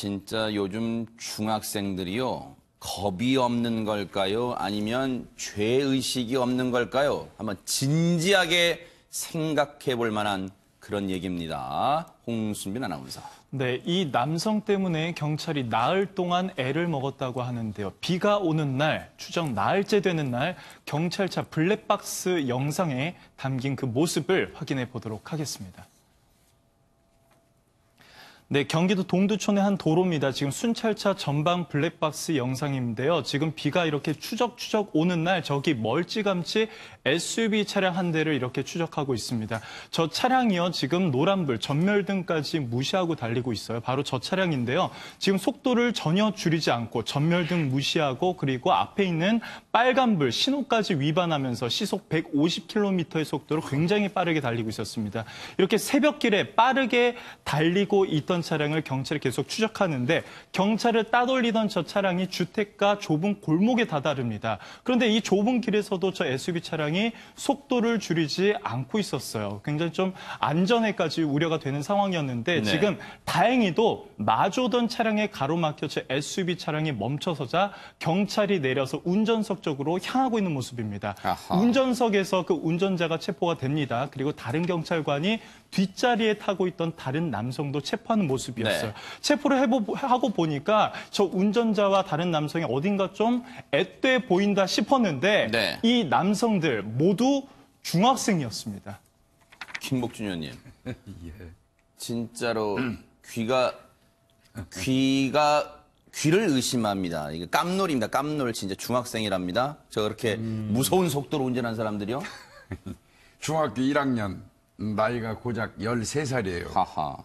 진짜 요즘 중학생들이요. 겁이 없는 걸까요? 아니면 죄의식이 없는 걸까요? 한번 진지하게 생각해 볼 만한 그런 얘기입니다. 홍순빈 아나운서. 네, 이 남성 때문에 경찰이 나흘 동안 애를 먹었다고 하는데요. 비가 오는 날, 추정 나흘째 되는 날, 경찰차 블랙박스 영상에 담긴 그 모습을 확인해 보도록 하겠습니다. 네, 경기도 동두촌의 한 도로입니다. 지금 순찰차 전방 블랙박스 영상인데요. 지금 비가 이렇게 추적추적 오는 날 저기 멀찌감치 SUV 차량 한 대를 이렇게 추적하고 있습니다. 저 차량이요, 지금 노란불, 전멸등까지 무시하고 달리고 있어요. 바로 저 차량인데요. 지금 속도를 전혀 줄이지 않고 전멸등 무시하고 그리고 앞에 있는 빨간불, 신호까지 위반하면서 시속 150km의 속도로 굉장히 빠르게 달리고 있었습니다. 이렇게 새벽길에 빠르게 달리고 있던 차량을 경찰이 계속 추적하는데 경찰을 따돌리던 저 차량이 주택가 좁은 골목에 다다릅니다. 그런데 이 좁은 길에서도 저 SUV 차량이 속도를 줄이지 않고 있었어요. 굉장히 좀 안전에까지 우려가 되는 상황이었는데 네. 지금 다행히도 마주오던 차량에 가로막혀 저 SUV 차량이 멈춰서자 경찰이 내려서 운전석 쪽으로 향하고 있는 모습입니다. 아하. 운전석에서 그 운전자가 체포가 됩니다. 그리고 다른 경찰관이 뒷자리에 타고 있던 다른 남성도 체포하는 모습이었어요. 네. 체포를 하고 보니까 저 운전자와 다른 남성이 어딘가 좀 앳돼 보인다 싶었는데 네. 이 남성들 모두 중학생이었습니다. 김복준 의원님. 예. 진짜로 귀를 의심합니다. 이게 깜놀입니다. 깜놀. 진짜 중학생이랍니다. 저 그렇게 무서운 속도로 운전한 사람들이요? 중학교 1학년, 나이가 고작 13살이에요. 하하.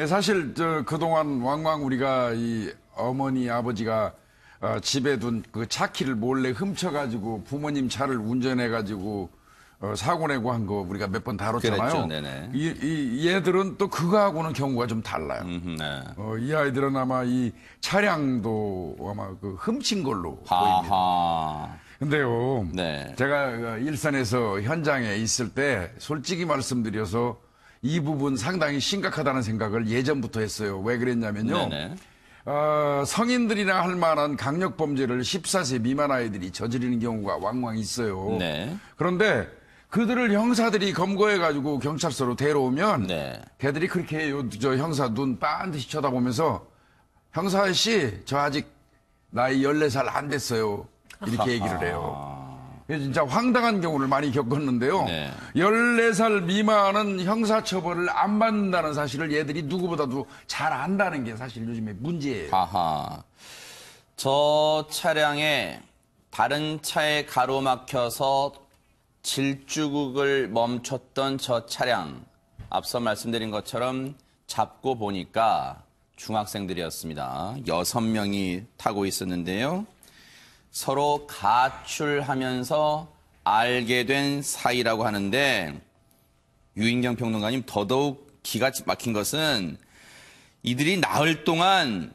사실 그동안 왕왕 우리가 이 어머니 아버지가 집에 둔 그 차키를 몰래 훔쳐가지고 부모님 차를 운전해가지고 사고 내고 한 거 우리가 몇 번 다뤘잖아요. 그랬죠, 네네. 이 얘들은 또 그거하고는 경우가 좀 달라요. 네. 이 아이들은 아마 이 차량도 아마 그 훔친 걸로 보입니다. 하하. 근데요, 네. 제가 일산에서 현장에 있을 때 솔직히 말씀드려서 이 부분 상당히 심각하다는 생각을 예전부터 했어요. 왜 그랬냐면요. 네네. 성인들이나 할 만한 강력범죄를 14세 미만 아이들이 저지르는 경우가 왕왕 있어요. 네. 그런데 그들을 형사들이 검거해가지고 경찰서로 데려오면 네. 걔들이 그렇게 해요. 저 형사 눈 반드시 쳐다보면서 형사 아저씨 저 아직 나이 14살 안 됐어요. 이렇게 얘기를 해요. 진짜 황당한 경우를 많이 겪었는데요. 네. 14살 미만은 형사처벌을 안 받는다는 사실을 얘들이 누구보다도 잘 안다는 게 사실 요즘에 문제예요. 하하. 저 차량에 다른 차에 가로막혀서 질주국을 멈췄던 저 차량. 앞서 말씀드린 것처럼 잡고 보니까 중학생들이었습니다. 6명이 타고 있었는데요. 서로 가출하면서 알게 된 사이라고 하는데 유인경 평론가님 더더욱 기가 막힌 것은 이들이 나흘 동안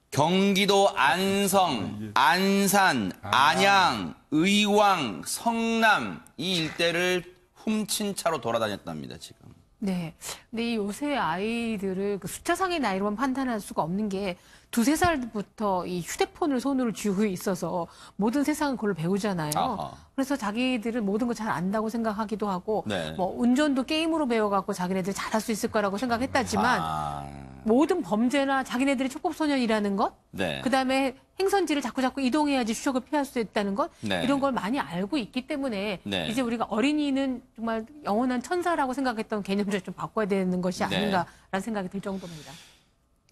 경기도 안성, 안산, 안양, 의왕, 성남 이 일대를 훔친 차로 돌아다녔답니다, 지금. 네. 근데 이 요새 아이들을 그 숫자상의 나이로만 판단할 수가 없는 게 두세 살부터 이 휴대폰을 손으로 쥐고 있어서 모든 세상은 그걸 배우잖아요. 아하. 그래서 자기들은 모든 걸 잘 안다고 생각하기도 하고 네. 뭐 운전도 게임으로 배워갖고 자기네들 잘할 수 있을 거라고 생각했다지만 아, 모든 범죄나 자기네들이 촉법소년이라는 것, 네. 그다음에 행선지를 자꾸 이동해야지 추적을 피할 수 있다는 것, 네. 이런 걸 많이 알고 있기 때문에 네. 이제 우리가 어린이는 정말 영원한 천사라고 생각했던 개념을 좀 바꿔야 되는 것이 네. 아닌가라는 생각이 들 정도입니다.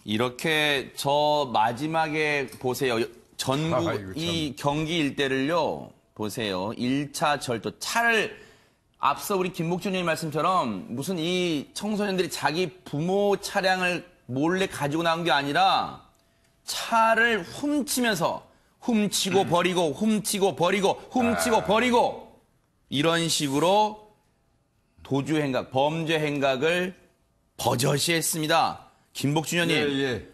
이렇게 저 마지막에 보세요. 전국 아이고, 참. 이 경기 일대를요. 보세요. 1차 절도 차를 앞서 우리 김복준 의원님 말씀처럼 무슨 이 청소년들이 자기 부모 차량을 몰래 가지고 나온 게 아니라 차를 훔치면서 훔치고 버리고 훔치고 버리고 훔치고 버리고 이런 식으로 도주 행각, 범죄 행각을 버젓이 했습니다. 김복준 의원님. 예.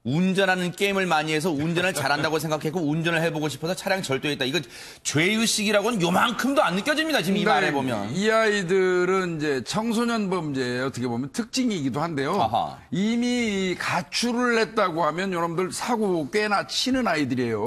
운전하는 게임을 많이 해서 운전을 잘한다고 생각했고 운전을 해보고 싶어서 차량 절도했다. 이거 죄의식이라고는 요만큼도 안 느껴집니다. 지금 이 말에 보면. 이 아이들은 이제 청소년 범죄의 어떻게 보면 특징이기도 한데요. 아하. 이미 가출을 했다고 하면 여러분들 사고 꽤나 치는 아이들이에요.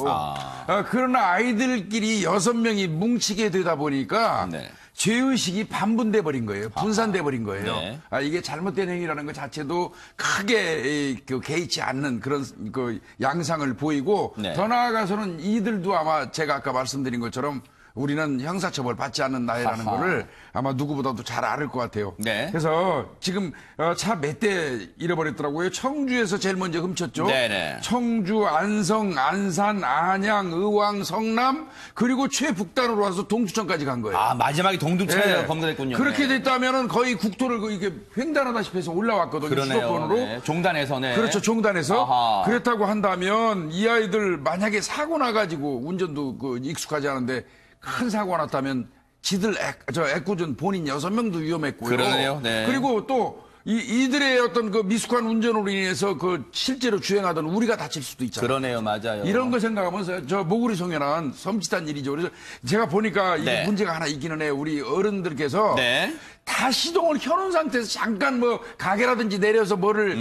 그런 아이들끼리 6명이 뭉치게 되다 보니까 네. 죄의식이 반분돼 버린 거예요. 분산돼 버린 거예요. 네. 이게 잘못된 행위라는 것 자체도 크게 개의치 않는 그런 그 양상을 보이고 네. 더 나아가서는 이들도 아마 제가 아까 말씀드린 것처럼 우리는 형사처벌 받지 않는 나이라는 거를 아마 누구보다도 잘 알을 것 같아요. 네. 그래서 지금 차 몇 대 잃어버렸더라고요. 청주에서 제일 먼저 훔쳤죠. 네네. 청주, 안성, 안산, 안양, 의왕, 성남 그리고 최북단으로 와서 동두천까지 간 거예요. 마지막에 동두천에서 검거됐군요. 그렇게 네. 됐다면은 거의 국토를 이렇게 횡단하다시피 해서 올라왔거든요. 그러네요. 수도권으로. 네. 종단에서. 네. 그렇죠. 종단에서. 아하. 그렇다고 한다면 이 아이들 만약에 사고 나가지고 운전도 익숙하지 않은데 큰 사고가 났다면 지들 애꿎은 본인 6명도 위험했고요. 그러네요. 네. 그리고 또 이들의 어떤 그 미숙한 운전으로 인해서 그 실제로 주행하던 우리가 다칠 수도 있잖아요. 그러네요. 맞아요. 이런 거 생각하면서 저 모구리 송연한 섬찟한 일이죠. 그래서 제가 보니까 네. 이 문제가 하나 있기는 해요. 우리 어른들께서 네. 다 시동을 켜놓은 상태에서 잠깐 뭐 가게라든지 내려서 뭐를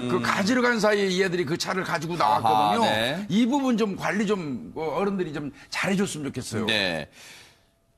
그 가지러 간 사이에 이 애들이 그 차를 가지고 나왔거든요. 아하, 네. 이 부분 좀 관리 좀 어른들이 좀 잘해줬으면 좋겠어요. 네.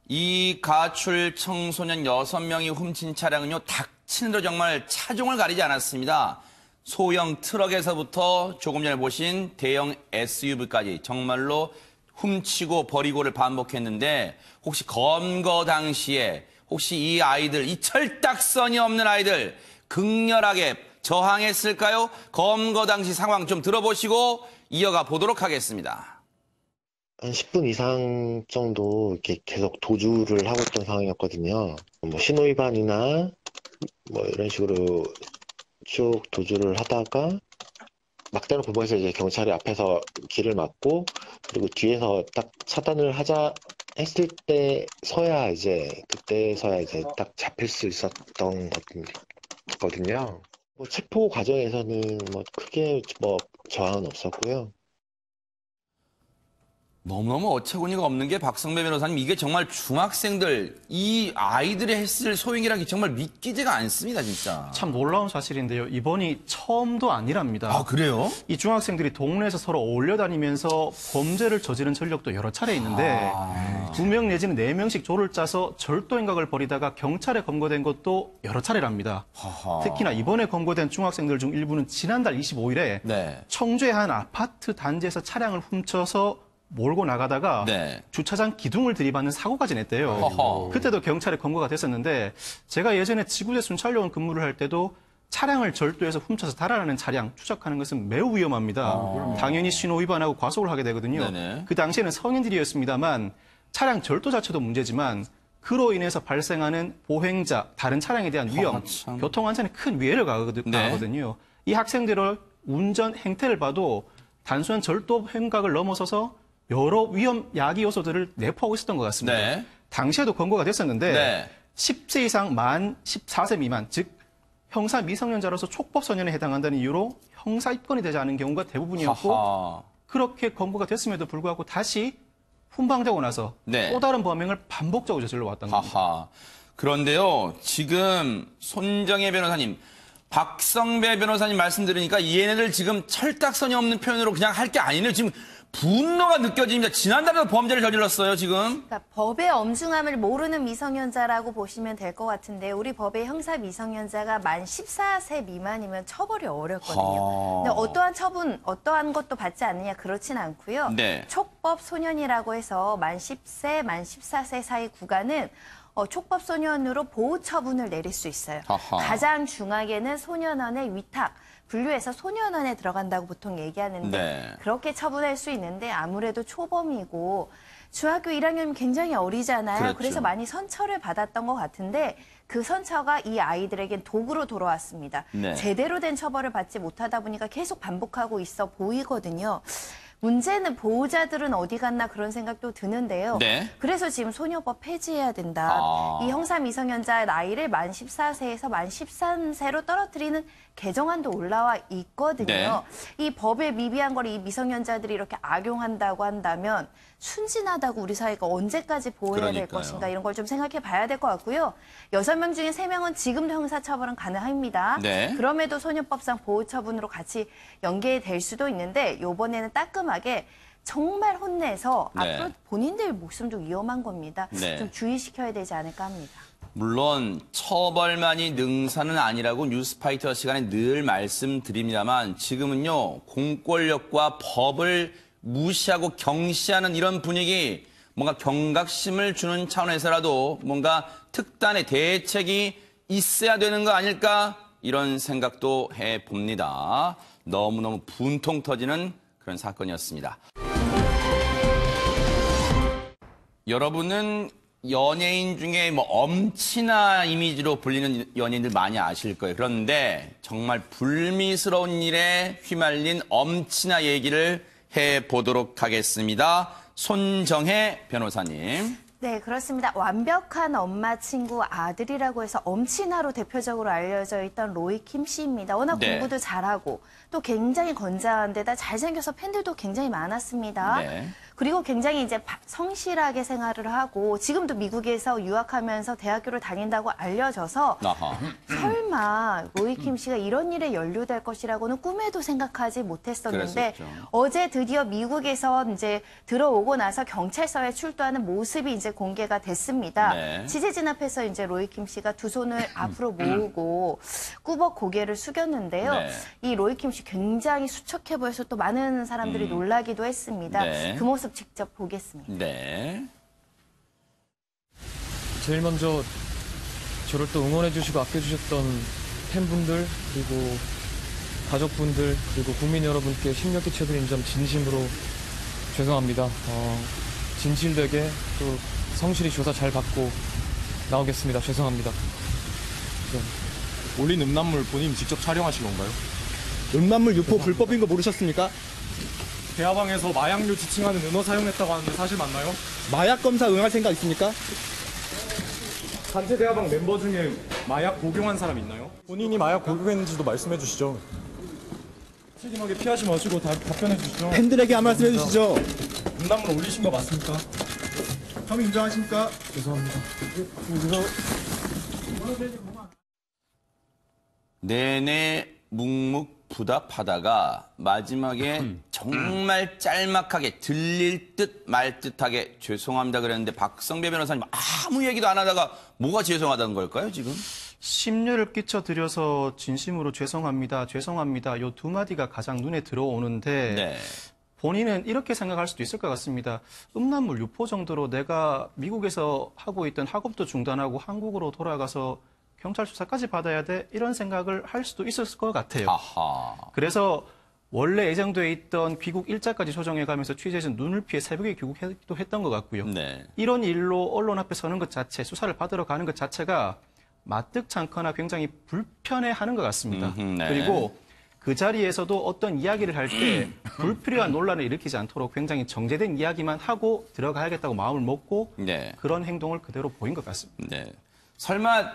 이 가출 청소년 6명이 훔친 차량은요, 닥치는 대로 정말 차종을 가리지 않았습니다. 소형 트럭에서부터 조금 전에 보신 대형 SUV까지 정말로 훔치고 버리고를 반복했는데, 혹시 검거 당시에 혹시 이 아이들, 이 철딱선이 없는 아이들 극렬하게 저항했을까요? 검거 당시 상황 좀 들어보시고 이어가 보도록 하겠습니다. 한 10분 이상 정도 이렇게 계속 도주를 하고 있던 상황이었거든요. 뭐 신호위반이나 뭐 이런 식으로 쭉 도주를 하다가 막다른 부분에서 이제 경찰이 앞에서 길을 막고 그리고 뒤에서 딱 차단을 하자 했을 때서야 그때서야 딱 잡힐 수 있었던 거거든요. 뭐 체포 과정에서는 뭐 크게 뭐 저항은 없었고요. 너무너무 어처구니가 없는 게 박성배 변호사님, 이게 정말 중학생들, 이 아이들이 했을 소행이라는 게 정말 믿기지가 않습니다, 진짜. 참 놀라운 사실인데요. 이번이 처음도 아니랍니다. 아, 그래요? 이 중학생들이 동네에서 서로 어울려 다니면서 범죄를 저지른 전력도 여러 차례 있는데 2명 내지는 4명씩 조를 짜서 절도 행각을 벌이다가 경찰에 검거된 것도 여러 차례랍니다. 특히나 이번에 검거된 중학생들 중 일부는 지난달 25일에 네. 청주의 한 아파트 단지에서 차량을 훔쳐서 몰고 나가다가 네. 주차장 기둥을 들이받는 사고까지 냈대요. 허허. 그때도 경찰에 검거가 됐었는데 제가 예전에 지구대 순찰요원 근무를 할 때도 차량을 절도해서 훔쳐서 달아나는 차량 추적하는 것은 매우 위험합니다. 당연히 신호 위반하고 과속을 하게 되거든요. 네네. 그 당시에는 성인들이었습니다만 차량 절도 자체도 문제지만 그로 인해서 발생하는 보행자, 다른 차량에 대한 위험, 참. 교통안전에 큰 위해를 가하거든요. 이 학생들의 운전 행태를 봐도 단순한 절도 행각을 넘어서서 여러 위험 야기 요소들을 내포하고 있었던 것 같습니다. 네. 당시에도 검거가 됐었는데 네. 10세 이상 만 14세 미만, 즉 형사 미성년자로서 촉법소년에 해당한다는 이유로 형사 입건이 되지 않은 경우가 대부분이었고 하하. 그렇게 검거가 됐음에도 불구하고 다시 훈방되고 나서 네. 또 다른 범행을 반복적으로 저질러 왔던 겁니다. 하하. 그런데요, 지금 손정혜 변호사님, 박성배 변호사님 말씀 들으니까 얘네들 지금 철딱선이 없는 표현으로 그냥 할 게 아니네요. 지금 분노가 느껴집니다. 지난달에도 범죄를 저질렀어요, 지금. 그러니까 법의 엄중함을 모르는 미성년자라고 보시면 될 것 같은데 우리 법의 형사 미성년자가 만 14세 미만이면 처벌이 어렵거든요. 근데 어떠한 것도 받지 않느냐 그렇진 않고요. 네. 촉법 소년이라고 해서 만 10세, 만 14세 사이 구간은 촉법 소년으로 보호 처분을 내릴 수 있어요. 아하. 가장 중하게는 소년원의 위탁, 분류해서 소년원에 들어간다고 보통 얘기하는데 네. 그렇게 처분할 수 있는데 아무래도 초범이고 중학교 1학년이면 굉장히 어리잖아요. 그렇죠. 그래서 많이 선처를 받았던 것 같은데 그 선처가 이 아이들에겐 도구로 돌아왔습니다. 네. 제대로 된 처벌을 받지 못하다 보니까 계속 반복하고 있어 보이거든요. 문제는 보호자들은 어디 갔나 그런 생각도 드는데요. 네. 그래서 지금 소녀법 폐지해야 된다. 이 형사 미성년자 나이를 만 14세에서 만 13세로 떨어뜨리는 개정안도 올라와 있거든요. 네. 이 법의 미비한 걸 이 미성년자들이 이렇게 악용한다고 한다면 순진하다고 우리 사회가 언제까지 보호해야 될 그러니까요. 것인가 이런 걸 좀 생각해 봐야 될 것 같고요. 6명 중에 3명은 지금도 형사처벌은 가능합니다. 네. 그럼에도 소년법상 보호처분으로 같이 연계될 수도 있는데 이번에는 따끔하게 정말 혼내서 네. 앞으로 본인들 목숨도 위험한 겁니다. 네. 좀 주의시켜야 되지 않을까 합니다. 물론 처벌만이 능사는 아니라고 뉴스파이터 시간에 늘 말씀드립니다만 지금은요 공권력과 법을 무시하고 경시하는 이런 분위기 뭔가 경각심을 주는 차원에서라도 뭔가 특단의 대책이 있어야 되는 거 아닐까 이런 생각도 해봅니다. 너무너무 분통 터지는 그런 사건이었습니다. 여러분은 연예인 중에 뭐 엄친아 이미지로 불리는 연예인들 많이 아실 거예요. 그런데 정말 불미스러운 일에 휘말린 엄친아 얘기를 해보도록 하겠습니다. 손정혜 변호사님. 네, 그렇습니다. 완벽한 엄마 친구 아들이라고 해서 엄친아로 대표적으로 알려져 있던 로이킴 씨입니다. 워낙 네. 공부도 잘하고 또 굉장히 건장한 데다 잘생겨서 팬들도 굉장히 많았습니다. 네. 그리고 굉장히 이제 성실하게 생활을 하고 지금도 미국에서 유학하면서 대학교를 다닌다고 알려져서 아하. 설마 로이킴 씨가 이런 일에 연루될 것이라고는 꿈에도 생각하지 못했었는데 그랬었죠. 어제 드디어 미국에서 이제 들어오고 나서 경찰서에 출두하는 모습이 이제 공개가 됐습니다. 네. 취재 진압해서 이제 로이킴 씨가 두 손을 앞으로 모으고 꾸벅 고개를 숙였는데요. 네. 이 로이킴 씨 굉장히 수척해 보여서 또 많은 사람들이 놀라기도 했습니다. 네. 그 모습 직접 보겠습니다. 네. 제일 먼저 저를 또 응원해주시고 아껴주셨던 팬분들 그리고 가족분들 그리고 국민 여러분께 심려 끼쳐드린 점 진심으로 죄송합니다. 진실되게 또 성실히 조사 잘 받고 나오겠습니다. 죄송합니다. 올린 음란물 본인 직접 촬영하신 건가요? 음란물 유포 불법인 거 모르셨습니까? 대화방에서 마약류 지칭하는 은어 사용했다고 하는데 사실 맞나요? 마약 검사 응할 생각 있습니까? 단체 대화방 멤버 중에 마약 복용한 사람 있나요? 본인이 마약 복용했는지도 말씀해 주시죠. 책임하게 피하지 마시고 답변해 주시죠. 팬들에게 한 말씀 해주시죠. 음란물 올리신 거 맞습니까? 혐의 인정하십니까? 죄송합니다. 내내 묵묵부답하다가 마지막에 정말 짤막하게 들릴 듯 말 듯하게 죄송합니다 그랬는데 박성배 변호사님 아무 얘기도 안 하다가 뭐가 죄송하다는 걸까요 지금? 심려를 끼쳐드려서 진심으로 죄송합니다. 죄송합니다. 요 두 마디가 가장 눈에 들어오는데 네. 본인은 이렇게 생각할 수도 있을 것 같습니다. 음란물 유포 정도로 내가 미국에서 하고 있던 학업도 중단하고 한국으로 돌아가서 경찰 수사까지 받아야 돼? 이런 생각을 할 수도 있었을 것 같아요. 아하. 그래서 원래 예정돼 있던 귀국 일자까지 조정해가면서 취재에서 눈을 피해 새벽에 귀국도 했던 것 같고요. 네. 이런 일로 언론 앞에 서는 것 자체, 수사를 받으러 가는 것 자체가 마뜩찮거나 굉장히 불편해하는 것 같습니다. 네. 그리고 그 자리에서도 어떤 이야기를 할 때 불필요한 논란을 일으키지 않도록 굉장히 정제된 이야기만 하고 들어가야겠다고 마음을 먹고 네. 그런 행동을 그대로 보인 것 같습니다. 네. 설마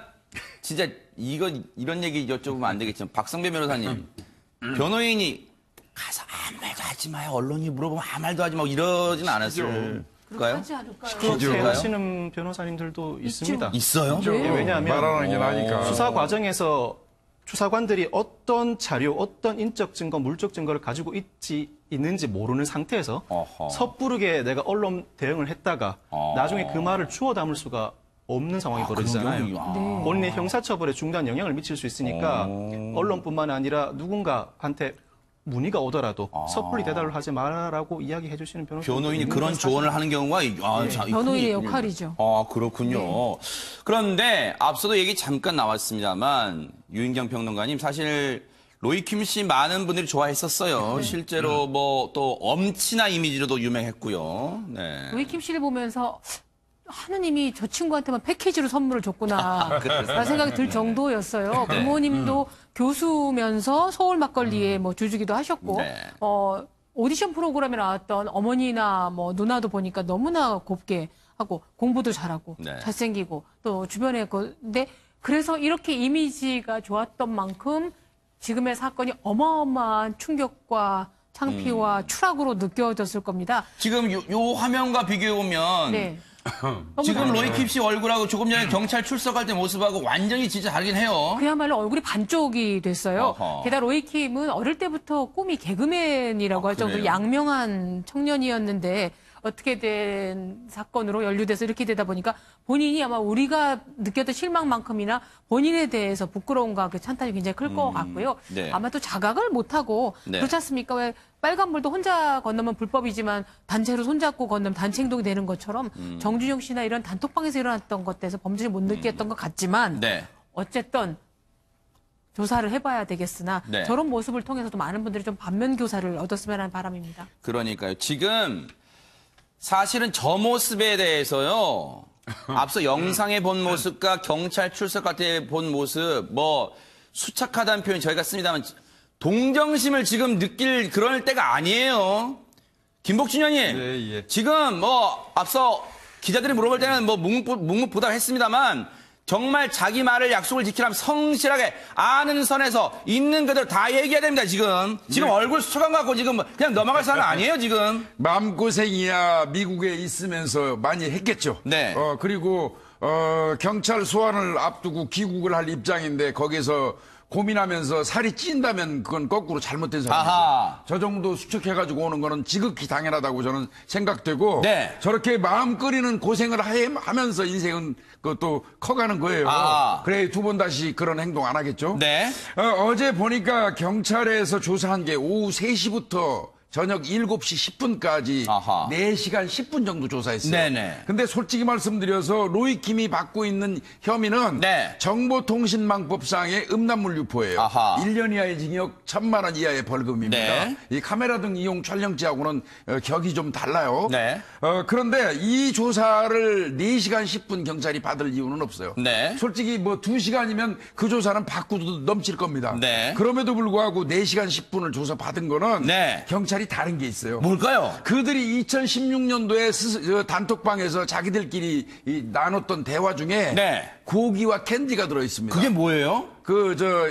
진짜 이런 얘기 여쭤보면 안 되겠지만 박성배 변호사님 변호인이 가서 아무 말도 하지 마요. 언론이 물어보면 아무 말도 하지 마 이러진 않았을까요? 하지 않을까요? 그렇게 하시는 변호사님들도 있습니다. 있어요? 예, 왜냐하면 말하는 게 나니까. 수사 과정에서 수사관들이 어떤 자료, 어떤 인적 증거, 물적 증거를 가지고 있는지 모르는 상태에서 어허. 섣부르게 내가 언론 대응을 했다가 나중에 그 말을 주워 담을 수가 없는 상황이 벌어지잖아요. 네. 본인의 형사처벌에 중대한 영향을 미칠 수 있으니까 언론뿐만 아니라 누군가한테 문의가 오더라도 섣불리 대답을 하지 말라고 이야기해 주시는 변호인이 그런 조언을 하는 경우가 변호인의 역할이죠. 아, 그렇군요. 그런데 앞서도 얘기 잠깐 나왔습니다만 유인경 평론가님 사실 로이킴 씨 많은 분들이 좋아했었어요. 실제로 뭐 또 엄친아 이미지로도 유명했고요. 네. 로이킴 씨를 보면서 하느님이 저 친구한테만 패키지로 선물을 줬구나 라는 생각이 들 정도였어요. 부모님도 교수면서 서울 막걸리에 뭐 주주기도 하셨고 네. 오디션 프로그램에 나왔던 어머니나 뭐 누나도 보니까 너무나 곱게 하고 공부도 잘하고 네. 잘생기고 또 주변에 근데 그래서 이렇게 이미지가 좋았던 만큼 지금의 사건이 어마어마한 충격과 창피와 추락으로 느껴졌을 겁니다. 지금 요 화면과 비교해보면 네. 지금 로이킴 씨 얼굴하고 조금 전에 경찰 출석할 때 모습하고 완전히 진짜 다르긴 해요. 그야말로 얼굴이 반쪽이 됐어요. 어허. 게다가 로이킴은 어릴 때부터 꿈이 개그맨이라고 할 정도로 그래요? 양명한 청년이었는데 어떻게 된 사건으로 연루돼서 이렇게 되다 보니까 본인이 아마 우리가 느꼈던 실망만큼이나 본인에 대해서 부끄러움과 그 찬탄이 굉장히 클 것 같고요. 네. 아마 또 자각을 못하고 네. 그렇지 않습니까? 왜 빨간불도 혼자 건너면 불법이지만 단체로 손잡고 건너면 단체 행동이 되는 것처럼 정준영 씨나 이런 단톡방에서 일어났던 것에서 범죄를 못 느꼈던 것 같지만 네. 어쨌든 조사를 해봐야 되겠으나 네. 저런 모습을 통해서도 많은 분들이 좀 반면 교사를 얻었으면 하는 바람입니다. 그러니까요. 지금 사실은 저 모습에 대해서요. 앞서 영상에 본 모습과 경찰 출석할 때 본 모습 뭐 수착하다는 표현 저희가 씁니다만 동정심을 지금 느낄 그럴 때가 아니에요. 김복준 의원님. 네, 예. 지금 뭐 앞서 기자들이 물어볼 때는 뭐 묵묵부답했습니다만 정말 자기 말을 약속을 지키려면 성실하게 아는 선에서 있는 그대로 다 얘기해야 됩니다. 지금 네. 얼굴 수척한 거 갖고 지금 그냥 넘어갈 사람 아니에요 지금. 마음고생이야 미국에 있으면서 많이 했겠죠. 네. 그리고 경찰 소환을 앞두고 귀국을 할 입장인데 거기서 고민하면서 살이 찐다면 그건 거꾸로 잘못된 사람이죠. 아하. 저 정도 수척해가지고 오는 거는 지극히 당연하다고 저는 생각되고 네. 저렇게 마음 끓이는 고생을 하면서 인생은 그것도 커가는 거예요. 아. 그래 두 번 다시 그런 행동 안 하겠죠. 네. 어제 보니까 경찰에서 조사한 게 오후 3시부터 저녁 7시 10분까지 아하. 4시간 10분 정도 조사했어요. 네네. 근데 솔직히 말씀드려서 로이킴이 받고 있는 혐의는 네. 정보통신망법상의 음란물 유포예요. 아하. 1년 이하의 징역 1,000만 원 이하의 벌금입니다. 네. 이 카메라 등 이용 촬영죄하고는 격이 좀 달라요. 네. 그런데 이 조사를 4시간 10분 경찰이 받을 이유는 없어요. 네. 솔직히 뭐 2시간이면 그 조사는 받고도 넘칠 겁니다. 네. 그럼에도 불구하고 4시간 10분을 조사 받은 거는 네. 경찰이 다른 게 있어요. 뭘까요? 그들이 2016년도에 단톡방에서 자기들끼리 나눴던 대화 중에 네. 고기와 캔디가 들어 있습니다. 그게 뭐예요?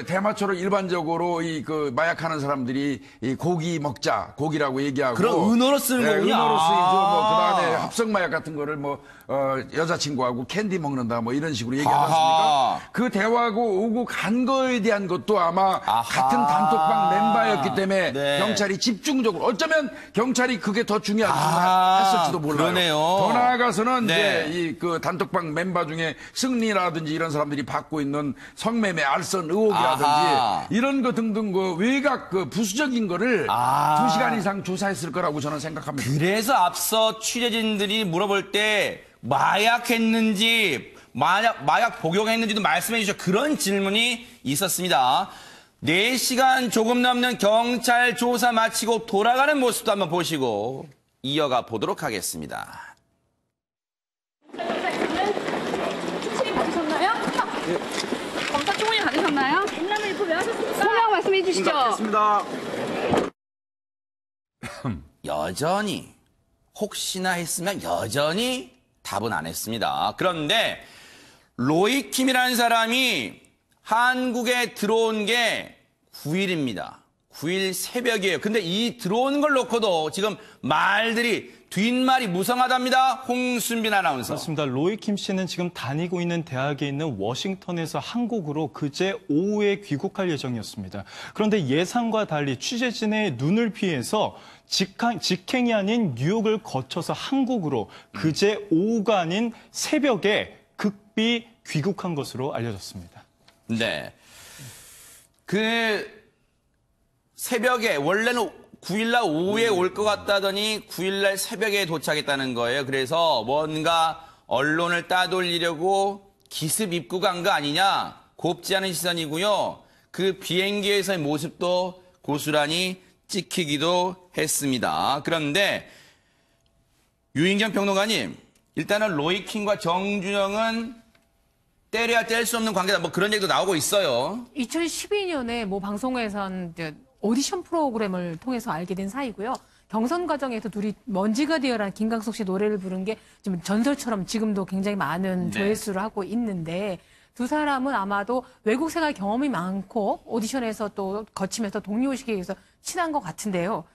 대마초로 일반적으로 그 마약하는 사람들이 이 고기 먹자, 고기라고 얘기하고. 그런 은어로 쓰는 거군요. 은어로 쓰이죠. 아. 그 다음에 합성마약 같은 거를 여자친구하고 캔디 먹는다, 뭐 이런 식으로 얘기하지 아하. 않습니까? 그 대화하고 오고 간 거에 대한 것도 아마 아하. 같은 단톡방 멤버였기 때문에 네. 경찰이 집중적으로, 어쩌면 경찰이 그게 더 중요하지 아, 했을지도 몰라요. 그러네요. 더 나아가서는 네. 이제 그 단톡방 멤버 중에 승리라든지 이런 사람들이 받고 있는 성매매 알선 의혹이라든지 아하. 이런 거 등등 외곽 부수적인 거를 아. 2시간 이상 조사했을 거라고 저는 생각합니다. 그래서 앞서 취재진들이 물어볼 때 마약했는지 마약 복용했는지도 말씀해 주셔 그런 질문이 있었습니다. 4시간 조금 넘는 경찰 조사 마치고 돌아가는 모습도 한번 보시고 이어가 보도록 하겠습니다. 충분히 받으셨나요? 검사 충분히 받으셨나요? 인남을 입고 왜 하셨습니까? 소명 말씀해 주시죠. 여전히 혹시나 했으면 여전히 답은 안 했습니다. 그런데 로이킴이라는 사람이 한국에 들어온 게 9일입니다. 9일 새벽이에요. 근데 이 들어오는 걸 놓고도 지금 말들이 뒷말이 무성하답니다. 홍순빈 아나운서. 그렇습니다. 로이킴 씨는 지금 다니고 있는 대학에 있는 워싱턴에서 한국으로 그제 오후에 귀국할 예정이었습니다. 그런데 예상과 달리 취재진의 눈을 피해서 직행이 아닌 뉴욕을 거쳐서 한국으로 그제 오후가 아닌 새벽에 극비 귀국한 것으로 알려졌습니다. 네. 새벽에 원래는 9일날 오후에 올 것 같다더니 9일날 새벽에 도착했다는 거예요. 그래서 뭔가 언론을 따돌리려고 기습 입국 간 거 아니냐 곱지 않은 시선이고요. 그 비행기에서의 모습도 고스란히 찍히기도 했습니다. 그런데 유인경 평론가님, 일단은 로이킴과 정준영은 때려야 뗄 수 없는 관계다. 뭐 그런 얘기도 나오고 있어요. 2012년에 뭐 방송에선 오디션 프로그램을 통해서 알게 된 사이고요. 경선 과정에서 둘이 먼지가 되어라는 김광석 씨 노래를 부른 게 좀 전설처럼 지금도 굉장히 많은 조회수를 하고 있는데 두 사람은 아마도 외국 생활 경험이 많고 오디션에서 또 거치면서 동료의식에 의해서 친한 것 같은데요.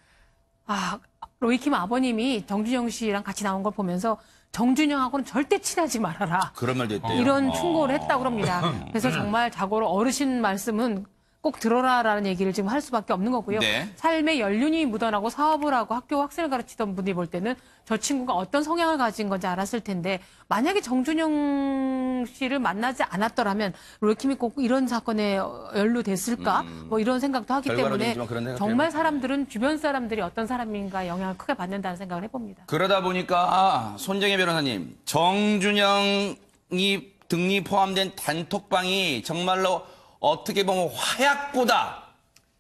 로이킴 아버님이 정준영 씨랑 같이 나온 걸 보면서 정준영하고는 절대 친하지 말아라. 그런 말도 했대요. 이런 충고를 했다고 합니다. 그래서 정말 자고로 어르신 말씀은 꼭 들어라라는 얘기를 지금 할 수밖에 없는 거고요. 네. 삶의 연륜이 묻어나고 사업을 하고 학교 학생을 가르치던 분이 볼 때는 저 친구가 어떤 성향을 가진 건지 알았을 텐데 만약에 정준영 씨를 만나지 않았더라면 로이킴이 꼭 이런 사건에 연루됐을까? 뭐 이런 생각도 하기 때문에 정말 사람들은 주변 사람들이 어떤 사람인가 영향을 크게 받는다는 생각을 해봅니다. 그러다 보니까 손정혜 변호사님, 정준영이 등이 포함된 단톡방이 정말로 어떻게 보면 화약고다.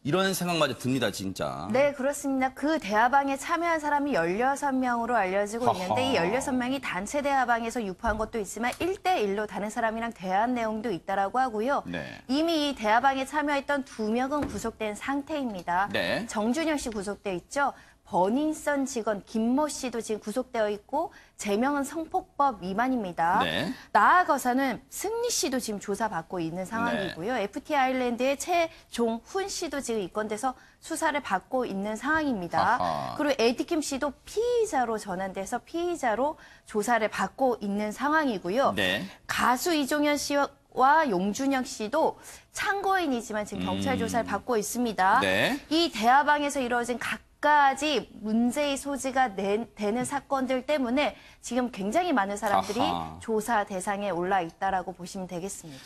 이런 생각마저 듭니다, 진짜. 네, 그렇습니다. 그 대화방에 참여한 사람이 16명으로 알려지고 있는데 이 16명이 단체 대화방에서 유포한 것도 있지만 1대1로 다른 사람이랑 대화한 내용도 있다라고 하고요. 네. 이미 이 대화방에 참여했던 2명은 구속된 상태입니다. 네. 정준영 씨 구속돼 있죠. 버닝썬 직원 김모 씨도 지금 구속되어 있고 제명은 성폭법 위반입니다. 네. 나아가서는 승리 씨도 지금 조사받고 있는 상황이고요. FT 아일랜드의 최종훈 씨도 지금 입건돼서 수사를 받고 있는 상황입니다. 아하. 그리고 에디킴 씨도 피의자로 전환돼서 피의자로 조사를 받고 있는 상황이고요. 네. 가수 이종현 씨와 용준혁 씨도 참고인이지만 지금 경찰 조사를 받고 있습니다. 네. 이 대화방에서 이루어진 각가지 문제의 소지가 되는 사건들 때문에 지금 굉장히 많은 사람들이 아하. 조사 대상에 올라 있다라고 보시면 되겠습니다.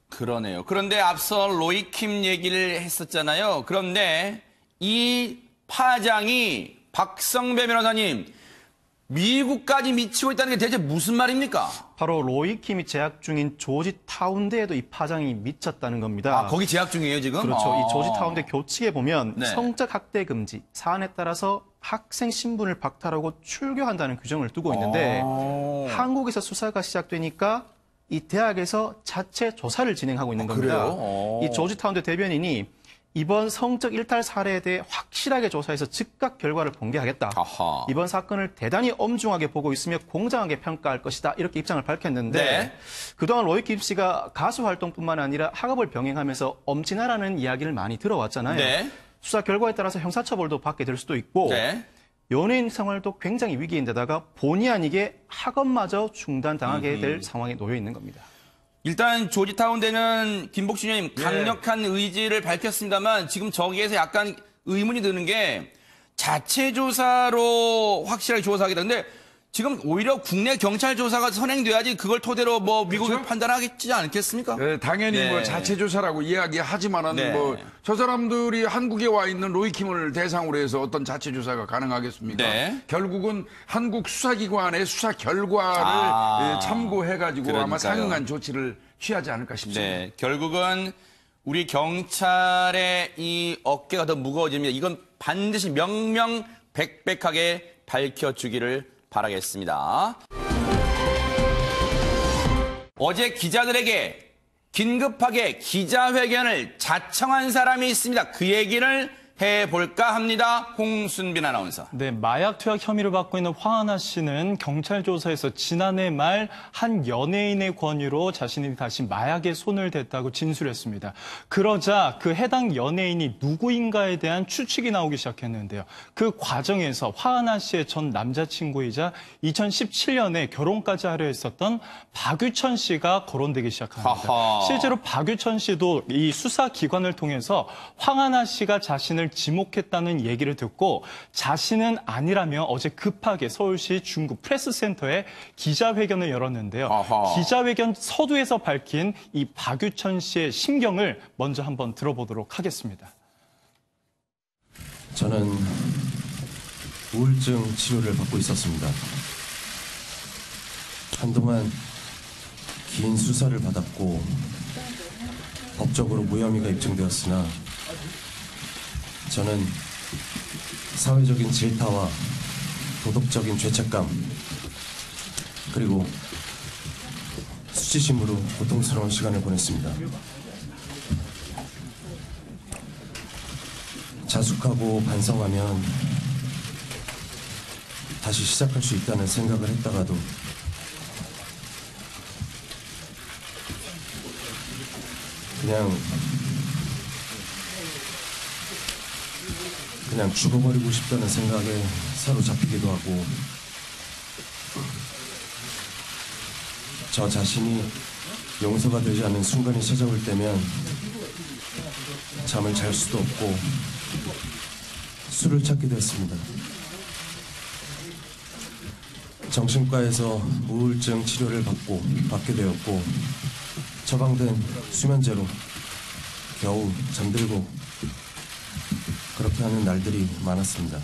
그러네요. 그런데 앞서 로이킴 얘기를 했었잖아요. 그런데 이 파장이 박성배 변호사님, 미국까지 미치고 있다는 게 대체 무슨 말입니까? 바로 로이킴이 재학 중인 조지타운대에도 이 파장이 미쳤다는 겁니다. 거기 재학 중이에요, 지금? 그렇죠. 이 조지타운대 교칙에 보면 네. 성적 학대 금지, 사안에 따라서 학생 신분을 박탈하고 출교한다는 규정을 두고 있는데 한국에서 수사가 시작되니까 이 대학에서 자체 조사를 진행하고 있는 겁니다. 그래요? 이 조지타운대 대변인이 이번 성적 일탈 사례에 대해 확실하게 조사해서 즉각 결과를 공개하겠다. 아하. 이번 사건을 대단히 엄중하게 보고 있으며 공정하게 평가할 것이다. 이렇게 입장을 밝혔는데 네. 그동안 로이킴 씨가 가수 활동뿐만 아니라 학업을 병행하면서 엄진하라는 이야기를 많이 들어왔잖아요. 네. 수사 결과에 따라서 형사처벌도 받게 될 수도 있고 네. 연예인 생활도 굉장히 위기인데다가 본의 아니게 학업마저 중단당하게 될 상황에 놓여 있는 겁니다. 일단 조지타운대는 김복준 의원님 강력한 의지를 밝혔습니다만 지금 저기에서 약간 의문이 드는 게 자체 조사로 확실하게 조사하겠다. 근데 지금 오히려 국내 경찰 조사가 선행돼야지 그걸 토대로 뭐 미국이 그렇죠? 판단하겠지 않겠습니까? 네, 당연히 네. 뭐 자체 조사라고 이야기하지만은 네. 뭐 저 사람들이 한국에 와 있는 로이킴을 대상으로 해서 어떤 자체 조사가 가능하겠습니까? 네. 결국은 한국 수사기관의 수사 결과를 참고해가지고 아마 그러니까요. 상응한 조치를 취하지 않을까 싶습니다. 네, 결국은 우리 경찰의 이 어깨가 더 무거워집니다. 이건 반드시 명명백백하게 밝혀주기를 바라겠습니다. 어제 기자들에게 긴급하게 기자회견을 자청한 사람이 있습니다. 그 얘기를 해볼까 합니다. 홍순빈 아나운서. 네, 마약 투약 혐의를 받고 있는 화하나 씨는 경찰 조사에서 지난해 말 한 연예인의 권유로 자신이 다시 마약에 손을 댔다고 진술했습니다. 그러자 그 해당 연예인이 누구인가에 대한 추측이 나오기 시작했는데요. 그 과정에서 화하나 씨의 전 남자친구이자 2017년에 결혼까지 하려 했었던 박유천 씨가 거론되기 시작합니다. 하하. 실제로 박유천 씨도 이 수사기관을 통해서 황하나 씨가 자신을 지목했다는 얘기를 듣고 자신은 아니라며 어제 급하게 서울시 중구 프레스센터에 기자회견을 열었는데요. 아하. 기자회견 서두에서 밝힌 이 박유천 씨의 심경을 먼저 한번 들어보도록 하겠습니다. 저는 우울증 치료를 받고 있었습니다. 한동안 긴 수사를 받았고 법적으로 무혐의가 입증되었으나 저는 사회적인 질타와 도덕적인 죄책감 그리고 수치심으로 고통스러운 시간을 보냈습니다. 자숙하고 반성하면 다시 시작할 수 있다는 생각을 했다가도 그냥 죽어버리고 싶다는 생각에 사로잡히기도 하고 저 자신이 용서가 되지 않는 순간이 찾아올 때면 잠을 잘 수도 없고 술을 찾기도 했습니다. 정신과에서 우울증 치료를 받게 되었고 처방된 수면제로 겨우 잠들고 그렇게 하는 날들이 많았습니다.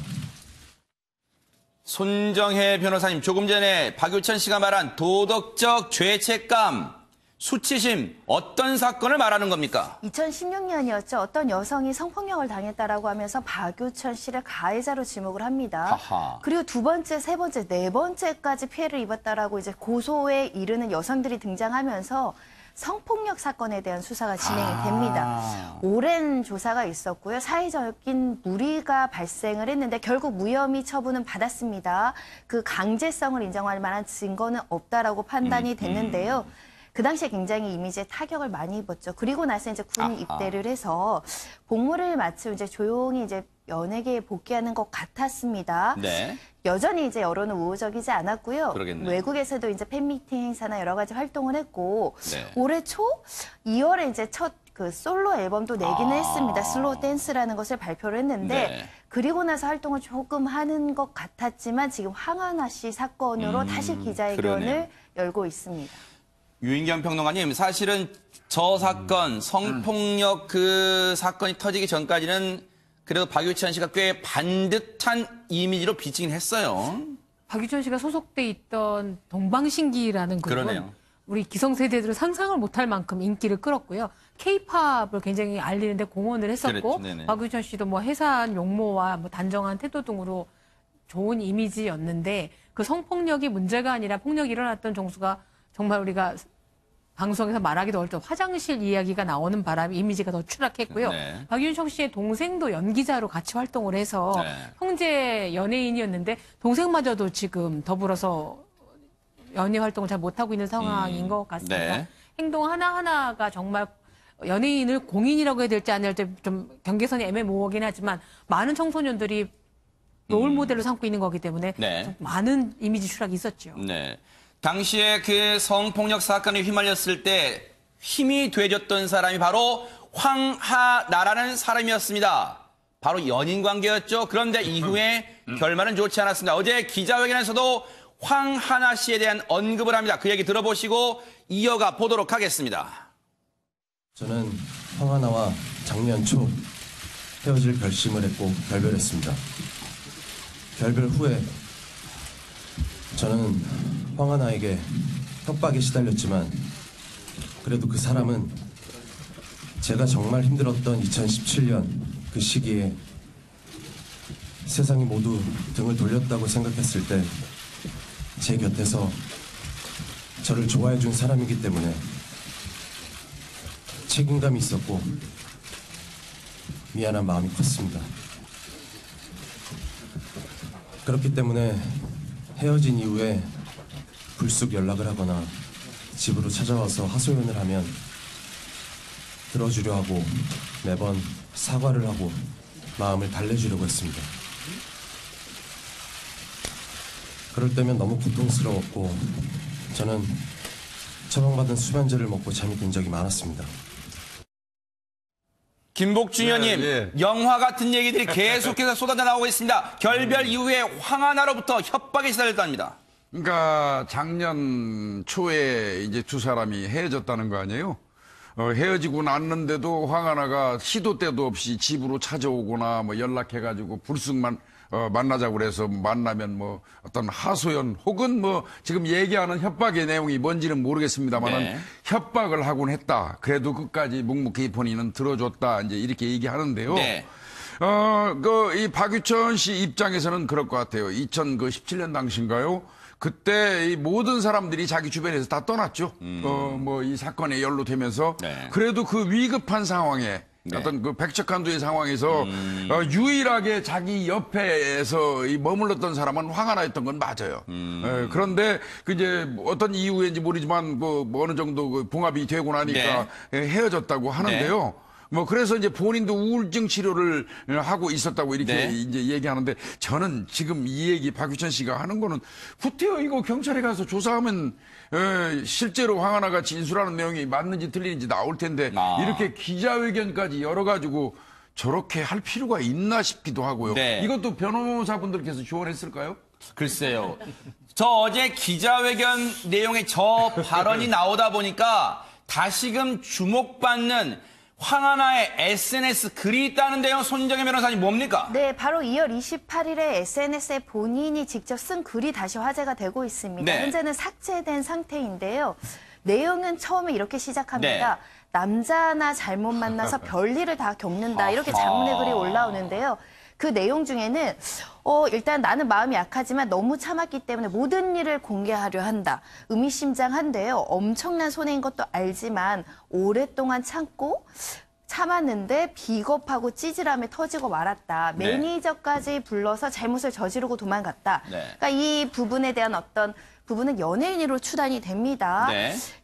손정혜 변호사님, 조금 전에 박유천 씨가 말한 도덕적 죄책감, 수치심, 어떤 사건을 말하는 겁니까? 2016년이었죠. 어떤 여성이 성폭력을 당했다라고 하면서 박유천 씨를 가해자로 지목을 합니다. 하하. 그리고 두 번째, 세 번째, 네 번째까지 피해를 입었다라고 이제 고소에 이르는 여성들이 등장하면서 성폭력 사건에 대한 수사가 진행이 됩니다. 오랜 조사가 있었고요. 사회적인 물의가 발생을 했는데 결국 무혐의 처분은 받았습니다. 그 강제성을 인정할 만한 증거는 없다라고 판단이 됐는데요. 그 당시에 굉장히 이미지에 타격을 많이 입었죠. 그리고 나서 이제 군 입대를 해서 복무를 마치고 이제 조용히 이제 연예계에 복귀하는 것 같았습니다. 네. 여전히 이제 여론은 우호적이지 않았고요. 그러겠네요. 외국에서도 이제 팬미팅 행사나 여러 가지 활동을 했고 네. 올해 초 2월에 이제 첫 그 솔로 앨범도 내기는 했습니다. 슬로우 댄스라는 것을 발표를 했는데 네. 그리고 나서 활동을 조금 하는 것 같았지만 지금 황하나 씨 사건으로 다시 기자회견을 그러네요. 열고 있습니다. 유인경 평론가님, 사실은 저 사건, 성폭력 그 사건이 터지기 전까지는 그래도 박유천 씨가 꽤 반듯한 이미지로 비치긴 했어요. 박유천 씨가 소속돼 있던 동방신기라는 그룹은 그러네요. 우리 기성세대들은 상상을 못할 만큼 인기를 끌었고요. K-팝을 굉장히 알리는데 공헌을 했었고 그랬죠, 네네. 박유천 씨도 뭐 해산 용모와 뭐 단정한 태도 등으로 좋은 이미지였는데 그 성폭력이 문제가 아니라 폭력이 일어났던 정수가 정말 우리가 방송에서 말하기도 어렵죠. 화장실 이야기가 나오는 바람에 이미지가 더 추락했고요. 네. 박윤석 씨의 동생도 연기자로 같이 활동을 해서 네. 형제 연예인이었는데 동생마저도 지금 더불어서 연예 활동을 잘 못하고 있는 상황인 것 같습니다. 네. 행동 하나하나가 정말 연예인을 공인이라고 해야 될지 안 될지 좀 경계선이 애매모호하긴 하지만 많은 청소년들이 롤 모델로 삼고 있는 거기 때문에 네. 좀 많은 이미지 추락이 있었죠. 네. 당시에 그 성폭력 사건에 휘말렸을 때 힘이 돼줬던 사람이 바로 황하나라는 사람이었습니다. 바로 연인 관계였죠. 그런데 이후에 결말은 좋지 않았습니다. 어제 기자회견에서도 황하나 씨에 대한 언급을 합니다. 그 얘기 들어보시고 이어가 보도록 하겠습니다. 저는 황하나와 작년 초 헤어질 결심을 했고 결별했습니다. 결별 후에 저는 황하나에게 협박에 시달렸지만 그래도 그 사람은 제가 정말 힘들었던 2017년 그 시기에 세상이 모두 등을 돌렸다고 생각했을 때 제 곁에서 저를 좋아해 준 사람이기 때문에 책임감이 있었고 미안한 마음이 컸습니다. 그렇기 때문에 헤어진 이후에 불쑥 연락을 하거나 집으로 찾아와서 하소연을 하면 들어주려 하고 매번 사과를 하고 마음을 달래주려고 했습니다. 그럴 때면 너무 고통스러웠고 저는 처방받은 수면제를 먹고 잠이 든 적이 많았습니다. 김복준 의원님, 예. 영화 같은 얘기들이 계속해서 쏟아져 나오고 있습니다. 결별 이후에 황하나로부터 협박이 시달렸답니다. 그러니까 작년 초에 이제 두 사람이 헤어졌다는 거 아니에요? 헤어지고 났는데도 황하나가 시도 때도 없이 집으로 찾아오거나 뭐 연락해가지고 불쑥만 만나자고 그래서 만나면 뭐 어떤 하소연 혹은 뭐 지금 얘기하는 협박의 내용이 뭔지는 모르겠습니다만은 네. 협박을 하곤 했다. 그래도 끝까지 묵묵히 본인은 들어줬다. 이제 이렇게 얘기하는데요. 네. 이 박유천 씨 입장에서는 그럴 것 같아요. 2017년 당시인가요? 그때 이 모든 사람들이 자기 주변에서 다 떠났죠. 뭐 이 사건에 연루되면서 네. 그래도 그 위급한 상황에 네. 어떤 그 백척한두의 상황에서 유일하게 자기 옆에서 이 머물렀던 사람은 화가 나 있던 건 맞아요. 그런데 그 이제 어떤 이유인지 모르지만 뭐 어느 정도 그 봉합이 되고 나니까 헤어졌다고 하는데요. 뭐 그래서 이제 본인도 우울증 치료를 하고 있었다고 이렇게 이제 얘기하는데 저는 지금 이 얘기 박유천 씨가 하는 거는 구태여 이거 경찰에 가서 조사하면 실제로 황하나가 진술하는 내용이 맞는지 틀리는지 나올 텐데 이렇게 기자회견까지 열어가지고 저렇게 할 필요가 있나 싶기도 하고요. 이것도 변호사분들께서 지원했을까요? 글쎄요. 저 어제 기자회견 내용에 저 발언이 나오다 보니까 다시금 주목받는 황하나의 SNS 글이 있다는데요. 손정혜 변호사님 뭡니까? 네, 바로 2월 28일에 SNS에 본인이 직접 쓴 글이 다시 화제가 되고 있습니다. 현재는 삭제된 상태인데요. 내용은 처음에 이렇게 시작합니다. 남자 하나 잘못 만나서 별일을 다 겪는다. 이렇게 장문의 글이 올라오는데요. 그 내용 중에는 일단 나는 마음이 약하지만 너무 참았기 때문에 모든 일을 공개하려 한다. 의미심장한데요. 엄청난 손해인 것도 알지만 오랫동안 참았는데 비겁하고 찌질함에 터지고 말았다. 매니저까지 불러서 잘못을 저지르고 도망갔다. 그러니까 이 부분에 대한 어떤 부분은 연예인으로 추단이 됩니다.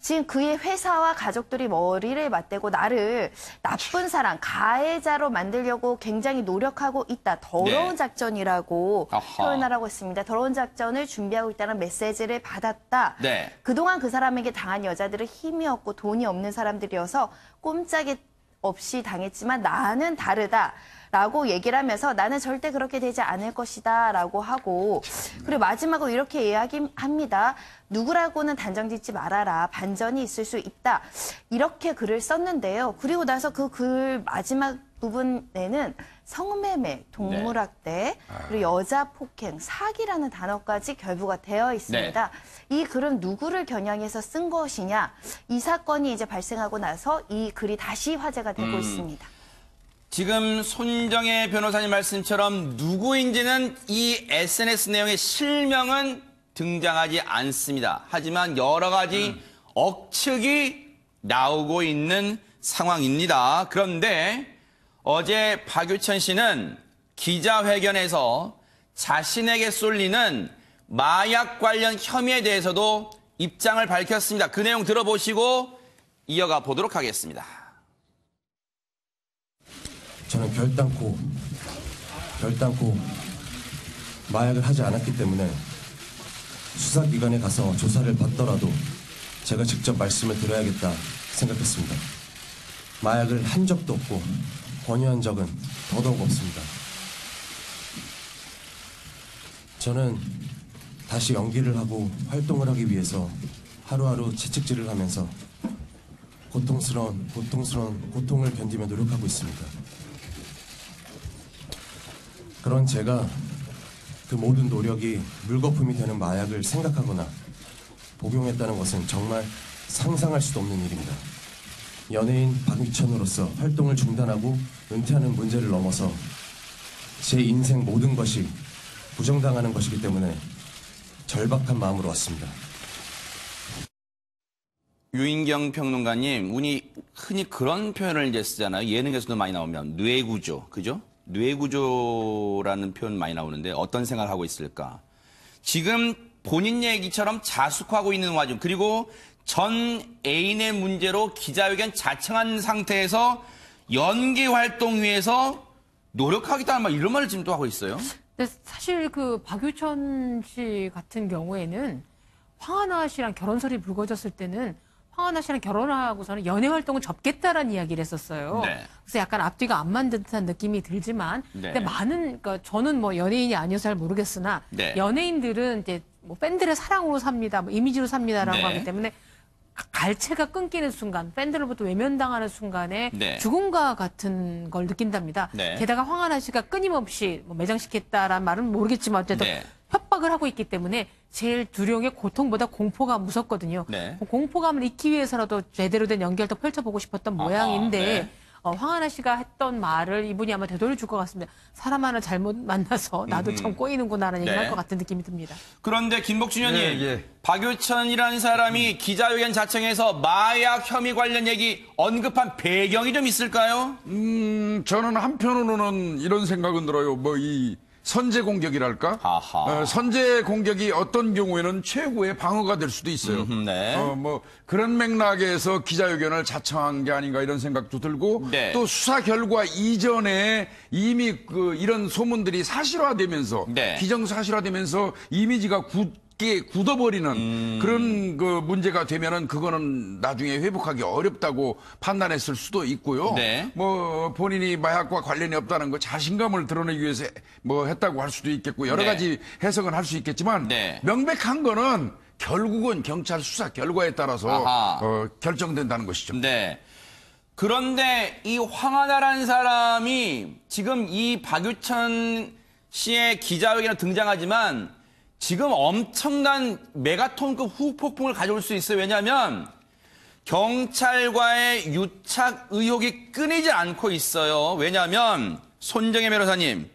지금 그의 회사와 가족들이 머리를 맞대고 나를 나쁜 사람, 가해자로 만들려고 굉장히 노력하고 있다. 더러운 작전이라고 표현하라고 했습니다. 더러운 작전을 준비하고 있다는 메시지를 받았다. 그동안 그 사람에게 당한 여자들은 힘이 없고 돈이 없는 사람들이어서 꼼짝이 없이 당했지만 나는 다르다. 라고 얘기를 하면서 나는 절대 그렇게 되지 않을 것이다 라고 하고 그리고 마지막으로 이렇게 이야기합니다. 누구라고는 단정 짓지 말아라. 반전이 있을 수 있다. 이렇게 글을 썼는데요. 그리고 나서 그 글 마지막 부분에는 성매매, 동물학대, 그리고 여자 폭행, 사기라는 단어까지 결부가 되어 있습니다. 이 글은 누구를 겨냥해서 쓴 것이냐. 이 사건이 이제 발생하고 나서 이 글이 다시 화제가 되고 있습니다. 지금 손정혜 변호사님 말씀처럼 누구인지는 이 SNS 내용의 실명은 등장하지 않습니다. 하지만 여러 가지 억측이 나오고 있는 상황입니다. 그런데 어제 박유천 씨는 기자회견에서 자신에게 쏠리는 마약 관련 혐의에 대해서도 입장을 밝혔습니다. 그 내용 들어보시고 이어가 보도록 하겠습니다. 저는 결단코 마약을 하지 않았기 때문에 수사기관에 가서 조사를 받더라도 제가 직접 말씀을 드려야겠다 생각했습니다. 마약을 한 적도 없고 권유한 적은 더더욱 없습니다. 저는 다시 연기를 하고 활동을 하기 위해서 하루하루 채찍질을 하면서 고통을 견디며 노력하고 있습니다. 그런 제가 그 모든 노력이 물거품이 되는 마약을 생각하거나 복용했다는 것은 정말 상상할 수도 없는 일입니다. 연예인 박유천으로서 활동을 중단하고 은퇴하는 문제를 넘어서 제 인생 모든 것이 부정당하는 것이기 때문에 절박한 마음으로 왔습니다. 유인경 평론가님, 우리 흔히 그런 표현을 이제 쓰잖아요. 예능에서도 많이 나오면 뇌구조, 그죠? 뇌구조라는 표현 많이 나오는데 어떤 생각을 하고 있을까? 지금 본인 얘기처럼 자숙하고 있는 와중 그리고 전 애인의 문제로 기자회견 자청한 상태에서 연기 활동 위해서 노력하겠다는 말 이런 말을 지금 또 하고 있어요. 근데 사실 그 박유천 씨 같은 경우에는 황하나 씨랑 결혼설이 불거졌을 때는 황하나 씨랑 결혼하고서는 연애 활동을 접겠다라는 이야기를 했었어요. 그래서 약간 앞뒤가 안 맞는 듯한 느낌이 들지만, 근데 그러니까 저는 뭐 연예인이 아니어서 잘 모르겠으나 연예인들은 이제 뭐 팬들의 사랑으로 삽니다, 뭐 이미지로 삽니다라고 하기 때문에 갈채가 끊기는 순간, 팬들로부터 외면당하는 순간에 죽음과 같은 걸 느낀답니다. 게다가 황하나 씨가 끊임없이 뭐 매장시켰다라는 말은 모르겠지만 어쨌든 협박을 하고 있기 때문에 제일 두려운 게 고통보다 공포가 무섭거든요. 공포감을 잊기 위해서라도 제대로 된 연기활동 펼쳐보고 싶었던 모양인데 황하나 씨가 했던 말을 이분이 아마 되돌려 줄 것 같습니다. 사람 하나 잘못 만나서 나도 참 꼬이는구나라는 얘기를 네. 할 것 같은 느낌이 듭니다. 그런데 김복준 의원님, 예. 박유천이라는 사람이 기자회견 자청에서 마약 혐의 관련 얘기 언급한 배경이 좀 있을까요? 저는 한편으로는 이런 생각은 들어요. 뭐 이 선제 공격이랄까? 아하. 선제 공격이 어떤 경우에는 최고의 방어가 될 수도 있어요. 네. 뭐 그런 맥락에서 기자회견을 자청한 게 아닌가 이런 생각도 들고 네. 또 수사 결과 이전에 이미 이런 소문들이 사실화되면서 네. 기정사실화되면서 이미지가 굳어버리는 그런 그 문제가 되면은 그거는 나중에 회복하기 어렵다고 판단했을 수도 있고요. 네. 뭐 본인이 마약과 관련이 없다는 거 자신감을 드러내기 위해서 뭐 했다고 할 수도 있겠고 여러 네. 가지 해석은 할 수 있겠지만 네. 명백한 거는 결국은 경찰 수사 결과에 따라서 아하. 결정된다는 것이죠. 네. 그런데 이 황하나라는 사람이 지금 이 박유천 씨의 기자회견에 등장하지만 지금 엄청난 메가톤급 후폭풍을 가져올 수 있어요. 왜냐하면 경찰과의 유착 의혹이 끊이지 않고 있어요. 왜냐하면 손정혜 변호사님,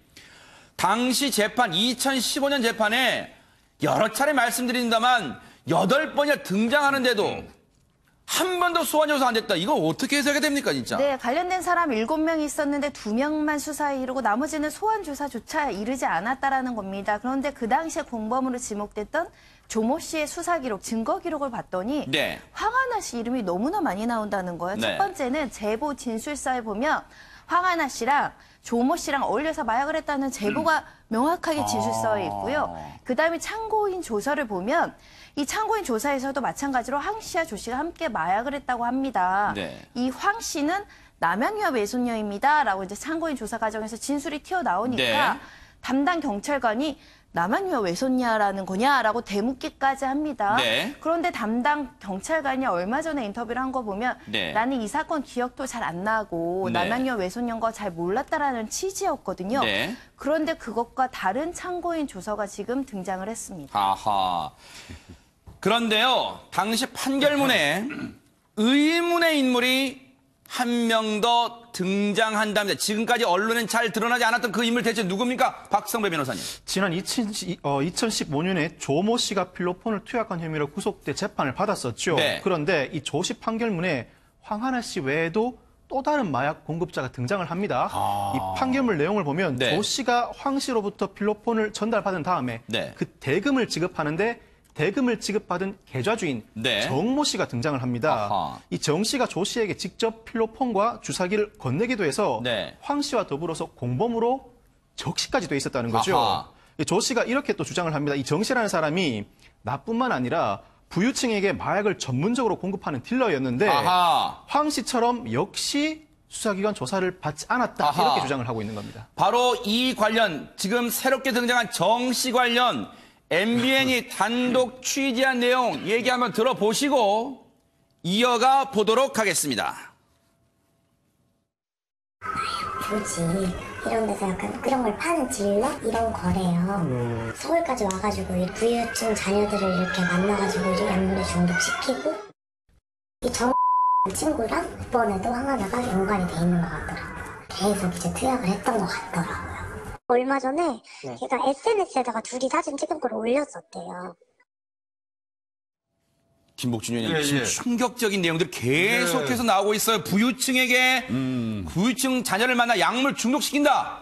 당시 재판 2015년 재판에 여러 차례 말씀드린다만 8번이나 등장하는데도 한 번도 소환 조사 안 됐다. 이거 어떻게 해석이 됩니까, 진짜? 네, 관련된 사람 7명이 있었는데 2명만 수사에 이르고 나머지는 소환 조사조차 이르지 않았다라는 겁니다. 그런데 그 당시에 공범으로 지목됐던 조모 씨의 수사 기록, 증거 기록을 봤더니 네. 황하나 씨 이름이 너무나 많이 나온다는 거예요. 네. 첫 번째는 제보 진술서에 보면 황하나 씨랑 조모 씨랑 어울려서 마약을 했다는 제보가 명확하게 진술서에 있고요. 그다음에 참고인 조서를 보면 이 참고인 조사에서도 마찬가지로 황 씨와 조 씨가 함께 마약을 했다고 합니다. 네. 이 황 씨는 남양유아 외손녀입니다라고 이제 참고인 조사 과정에서 진술이 튀어나오니까 네. 담당 경찰관이 남양유아 외손녀라는 거냐라고 되묻기까지 합니다. 네. 그런데 담당 경찰관이 얼마 전에 인터뷰를 한 거 보면 네. 나는 이 사건 기억도 잘 안 나고 네. 남양유아 외손녀인 거 잘 몰랐다라는 취지였거든요. 네. 그런데 그것과 다른 참고인 조서가 지금 등장을 했습니다. 아하. 그런데요, 당시 판결문에 의문의 인물이 한 명 더 등장한답니다. 지금까지 언론엔 잘 드러나지 않았던 그 인물 대체 누굽니까? 박성배 변호사님. 지난 2015년에 조모 씨가 필로폰을 투약한 혐의로 구속돼 재판을 받았었죠. 네. 그런데 이 조시 판결문에 황하나 씨 외에도 또 다른 마약 공급자가 등장을 합니다. 이 판결문 내용을 보면 네. 조 씨가 황 씨로부터 필로폰을 전달받은 다음에 네. 그 대금을 지급하는데 대금을 지급받은 계좌주인 네. 정모 씨가 등장을 합니다. 아하. 이 정 씨가 조 씨에게 직접 필로폰과 주사기를 건네기도 해서 네. 황 씨와 더불어서 공범으로 적시까지 돼 있었다는 거죠. 아하. 이 조 씨가 이렇게 또 주장을 합니다. 이 정 씨라는 사람이 나뿐만 아니라 부유층에게 마약을 전문적으로 공급하는 딜러였는데 아하. 황 씨처럼 역시 수사기관 조사를 받지 않았다. 아하. 이렇게 주장을 하고 있는 겁니다. 바로 이 관련, 지금 새롭게 등장한 정 씨 관련 MBN이 단독 취재한 내용 얘기 한번 들어보시고 이어가 보도록 하겠습니다. 굳이 이런 데서 약간 그런 걸 파는 딜러? 이런 거래요. 서울까지 와가지고 이 부유층 자녀들을 이렇게 만나가지고 이제 약물에 중독시키고 이 정 친구랑 이번에도 황하나가 연관이 돼 있는 것 같더라고요. 계속 이제 투약을 했던 것 같더라고요. 얼마 전에 걔가 SNS에다가 둘이 사진 찍은 걸 올렸었대요. 김복준 의원님, 예, 지금 예. 충격적인 내용들이 계속해서 나오고 있어요. 부유층에게 부유층 자녀를 만나 약물 중독시킨다.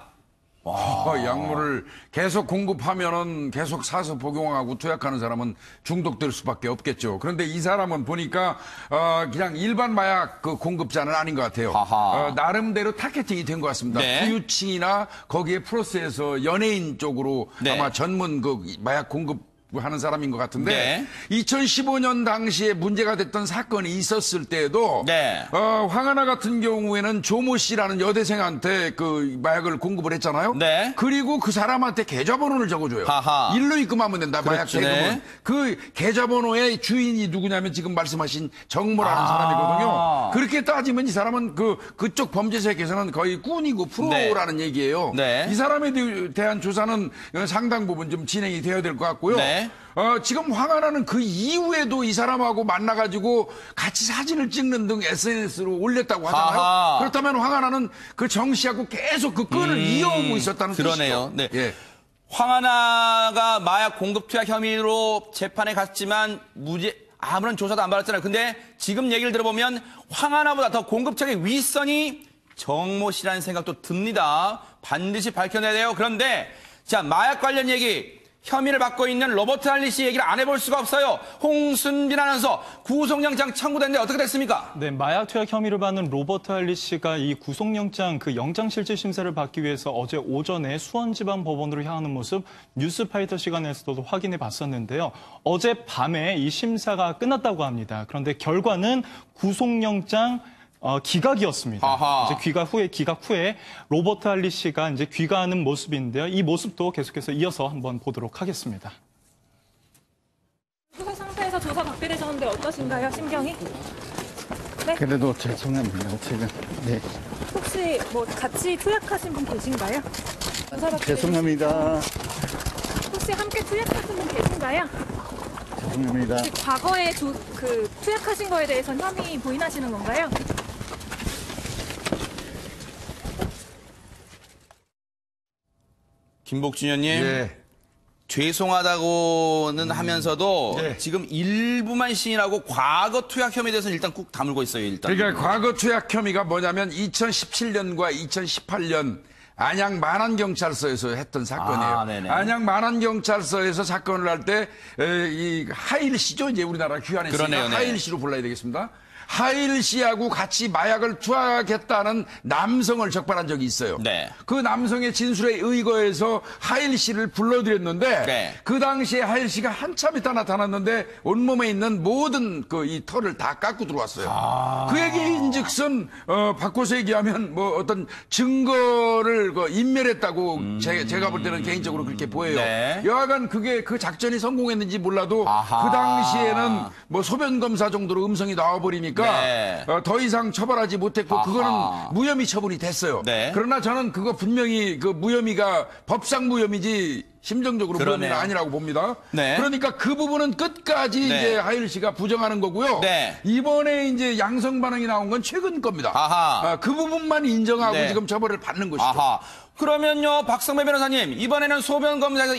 약물을 계속 공급하면은 계속 사서 복용하고 투약하는 사람은 중독될 수밖에 없겠죠. 그런데 이 사람은 보니까 그냥 일반 마약 그 공급자는 아닌 것 같아요. 아하. 나름대로 타겟팅이 된 것 같습니다. 네. 부유층이나 거기에 플러스해서 연예인 쪽으로 네. 아마 전문 그 마약 공급 하는 사람인 것 같은데 네. 2015년 당시에 문제가 됐던 사건이 있었을 때에도 네. 황하나 같은 경우에는 조모 씨라는 여대생한테 그 마약을 공급을 했잖아요. 네. 그리고 그 사람한테 계좌번호를 적어줘요. 하하. 일로 입금하면 된다. 마약 그렇죠. 대금은. 네. 그 계좌번호의 주인이 누구냐면 지금 말씀하신 정모라는 사람이거든요. 그렇게 따지면 이 사람은 그쪽 범죄세계에서는 거의 꾼이고 프로라는 얘기예요. 네. 이 사람에 대한 조사는 상당 부분 좀 진행이 되어야 될 것 같고요. 네. 네. 지금 황하나는 그 이후에도 이 사람하고 만나가지고 같이 사진을 찍는 등 SNS로 올렸다고 하잖아요. 아하. 그렇다면 황하나는 그 정 씨하고 계속 그 끈을 이어오고 있었다는 그러네요. 뜻이죠. 네. 예. 황하나가 마약 공급 투약 혐의로 재판에 갔지만 아무런 조사도 안 받았잖아요. 근데 지금 얘기를 들어보면 황하나보다 더 공급 투약의 윗선이 정모 씨라는 생각도 듭니다. 반드시 밝혀내야 돼요. 그런데 자, 마약 관련 얘기 혐의를 받고 있는 로버트 할리 씨 얘기를 안 해볼 수가 없어요. 홍순빈 아나운서 구속영장 청구됐는데 어떻게 됐습니까? 네, 마약 투약 혐의를 받는 로버트 할리 씨가 이 구속영장 그 영장실질 심사를 받기 위해서 어제 오전에 수원지방법원으로 향하는 모습 뉴스파이터 시간에서도 확인해 봤었는데요. 어제 밤에 이 심사가 끝났다고 합니다. 그런데 결과는 구속영장 기각이었습니다. 아하. 이제 기각 후에 로버트 할리 씨가 이제 귀가하는 모습인데요. 이 모습도 계속해서 이어서 한번 보도록 하겠습니다. 구속 상태에서 조사 받게 되셨는데 어떠신가요, 심경이? 네? 그래도 죄송합니다, 지금. 네. 혹시 뭐 같이 투약하신 분 계신가요? 조사 받게 죄송합니다. 혹시 함께 투약하신 분 계신가요? 죄송합니다. 혹시 과거에 투약하신 거에 대해서는 혐의 부인하시는 건가요? 김복준 의원님. 예. 죄송하다고는 하면서도 네. 지금 일부만 시인하고 과거 투약 혐의에 대해서는 일단 꾹 다물고 있어요. 일단. 그러니까 과거 투약 혐의가 뭐냐면 2017년과 2018년 안양 만안경찰서에서 했던 사건이에요. 네네. 안양 만안경찰서에서 사건을 할 때 이 하일 씨죠. 이제 우리나라 귀환했으니까 그러네요, 네. 하일 씨로 불러야 되겠습니다. 하일 씨하고 같이 마약을 투약했다는 남성을 적발한 적이 있어요. 네. 그 남성의 진술에 의거해서 하일 씨를 불러들였는데 네. 그 당시에 하일 씨가 한참 있다 나타났는데 온몸에 있는 모든 이 털을 다 깎고 들어왔어요. 그 얘기인즉슨 바꿔서 얘기하면 뭐 어떤 증거를 인멸했다고 제가 볼 때는 개인적으로 그렇게 보여요. 네. 여하간 그게 그 작전이 성공했는지 몰라도 아하. 그 당시에는 뭐 소변 검사 정도로 음성이 나와버리니까 네. 더 이상 처벌하지 못했고 아하. 그거는 무혐의 처분이 됐어요. 네. 그러나 저는 그거 분명히 그 무혐의가 법상 무혐의지 심정적으로 그러네요. 무혐의는 아니라고 봅니다. 네. 그러니까 그 부분은 끝까지 네. 이제 하일 씨가 부정하는 거고요. 네. 이번에 이제 양성 반응이 나온 건 최근 겁니다. 아하. 그 부분만 인정하고 네. 지금 처벌을 받는 것이죠. 아하. 그러면요, 박성배 변호사님, 이번에는 소변 검사에서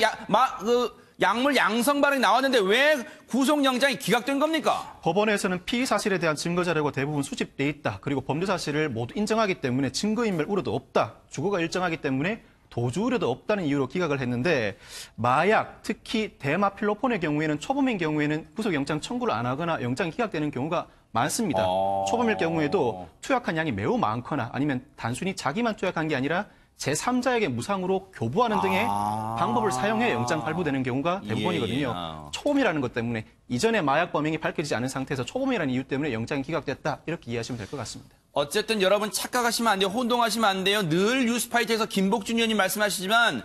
약물 양성 반응이 나왔는데 왜 구속영장이 기각된 겁니까? 법원에서는 피의 사실에 대한 증거 자료가 대부분 수집돼 있다. 그리고 범죄 사실을 모두 인정하기 때문에 증거인멸 우려도 없다. 주거가 일정하기 때문에 도주 우려도 없다는 이유로 기각을 했는데 마약, 특히 대마필로폰의 경우에는 초범인 경우에는 구속영장 청구를 안 하거나 영장이 기각되는 경우가 많습니다. 초범일 경우에도 투약한 양이 매우 많거나 아니면 단순히 자기만 투약한 게 아니라 제3자에게 무상으로 교부하는 등의 방법을 사용해 영장 발부되는 경우가 대부분이거든요. 초범이라는 것 때문에 이전에 마약 범행이 밝혀지지 않은 상태에서 초범이라는 이유 때문에 영장이 기각됐다. 이렇게 이해하시면 될 것 같습니다. 어쨌든 여러분 착각하시면 안 돼요. 혼동하시면 안 돼요. 늘 뉴스파이터에서 김복준 의원님 말씀하시지만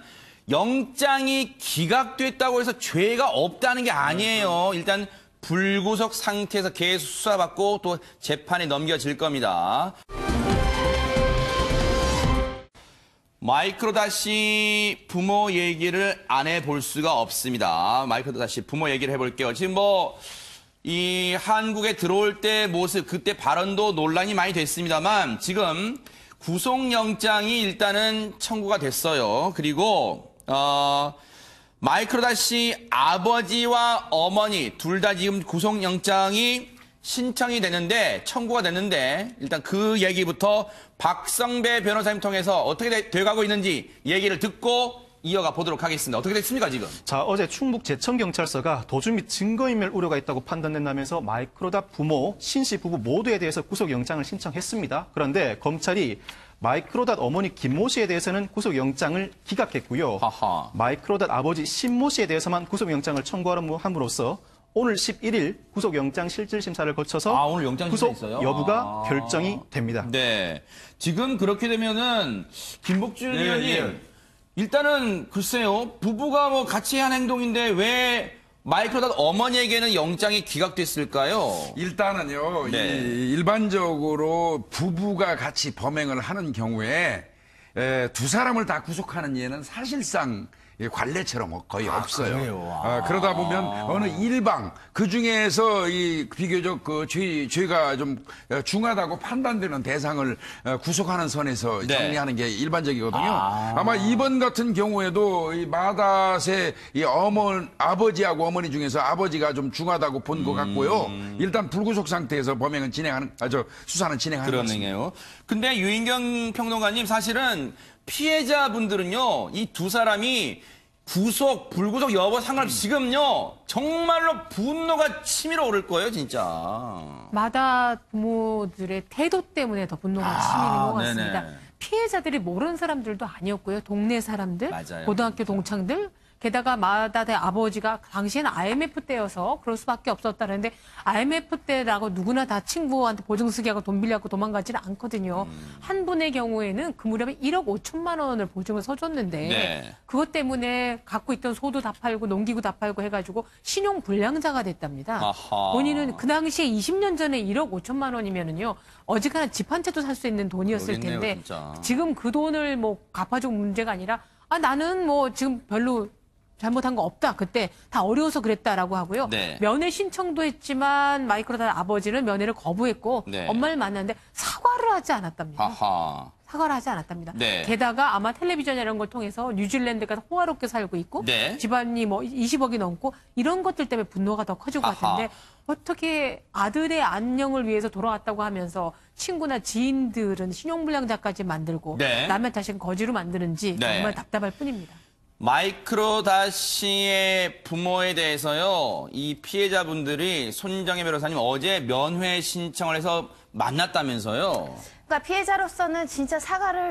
영장이 기각됐다고 해서 죄가 없다는 게 아니에요. 일단 불구속 상태에서 계속 수사받고 또 재판에 넘겨질 겁니다. 마이크로다시 부모 얘기를 안 해볼 수가 없습니다. 마이크로다시 부모 얘기를 해볼게요. 지금 이 한국에 들어올 때 모습, 그때 발언도 논란이 많이 됐습니다만 지금 구속영장이 일단은 청구가 됐어요. 그리고 마이크로다시 아버지와 어머니 둘 다 지금 구속영장이 신청이 됐는데 청구가 됐는데 일단 그 얘기부터 박성배 변호사님 통해서 어떻게 돼가고 있는지 얘기를 듣고 이어가 보도록 하겠습니다. 어떻게 됐습니까 지금? 자, 어제 충북 제천경찰서가 도주 및 증거인멸 우려가 있다고 판단된다면서 마이크로다 부모, 신씨 부부 모두에 대해서 구속영장을 신청했습니다. 그런데 검찰이 마이크로닷 어머니 김모 씨에 대해서는 구속영장을 기각했고요. 하하. 마이크로닷 아버지 신모 씨에 대해서만 구속영장을 청구함으로써 오늘 11일 구속영장 실질심사를 거쳐서 오늘 영장 구속 있어요? 여부가 결정이 됩니다. 네. 지금 그렇게 되면은 김복준 의원님 일단은 글쎄요. 부부가 같이 한 행동인데 왜 마이크로닷 어머니에게는 영장이 기각됐을까요? 일단은요. 네. 일반적으로 부부가 같이 범행을 하는 경우에 두 사람을 다 구속하는 예는 사실상 관례처럼 거의 아, 없어요. 그래요? 그러다 보면 어느 일방 그 중에서 이 비교적 그 죄가 좀 중하다고 판단되는 대상을 구속하는 선에서 네. 정리하는 게 일반적이거든요. 아마 이번 같은 경우에도 이 마닷의 이 아버지하고 어머니 중에서 아버지가 좀 중하다고 본 것 같고요. 일단 불구속 상태에서 범행은 수사는 진행하는 것 같습니다. 그러네요. 근데 유인경 평론가님 사실은 피해자분들은요, 이 두 사람이 구속, 불구속 여부 상관없이 지금요, 정말로 분노가 치밀어 오를 거예요, 진짜. 마다 부모들의 태도 때문에 더 분노가 치밀는 것 같습니다. 네네. 피해자들이 모르는 사람들도 아니었고요. 동네 사람들, 맞아요. 고등학교 동창들, 게다가 마다의 아버지가 당시에는 IMF 때여서 그럴 수밖에 없었다는데 IMF 때라고 누구나 다 친구한테 보증쓰기하고 돈 빌려갖고 도망가지는 않거든요. 한 분의 경우에는 그 무렵에 1억 5천만 원을 보증을 서줬는데 네. 그것 때문에 갖고 있던 소도 다 팔고 농기구 다 팔고 해가지고 신용 불량자가 됐답니다. 아하. 본인은 그 당시에 20년 전에 1억 5천만 원이면은요 어지간한 집 한 채도 살 수 있는 돈이었을 모르겠네요, 텐데 진짜. 지금 그 돈을 뭐 갚아줄 문제가 아니라 나는 뭐 지금 별로 잘못한 거 없다. 그때 다 어려워서 그랬다라고 하고요. 네. 면회 신청도 했지만 마이크로다 아버지는 면회를 거부했고 네. 엄마를 만났는데 사과를 하지 않았답니다. 아하. 사과를 하지 않았답니다. 네. 게다가 아마 텔레비전 이런 걸 통해서 뉴질랜드 가서 호화롭게 살고 있고 네. 집안이 뭐 20억이 넘고 이런 것들 때문에 분노가 더 커질 것 아하. 같은데 어떻게 아들의 안녕을 위해서 돌아왔다고 하면서 친구나 지인들은 신용불량자까지 만들고 네. 남의 탓은 거지로 만드는지 네. 정말 답답할 뿐입니다. 마이크로다 씨의 부모에 대해서요, 이 피해자분들이 손정혜 변호사님 어제 면회 신청을 해서 만났다면서요? 그러니까 피해자로서는 진짜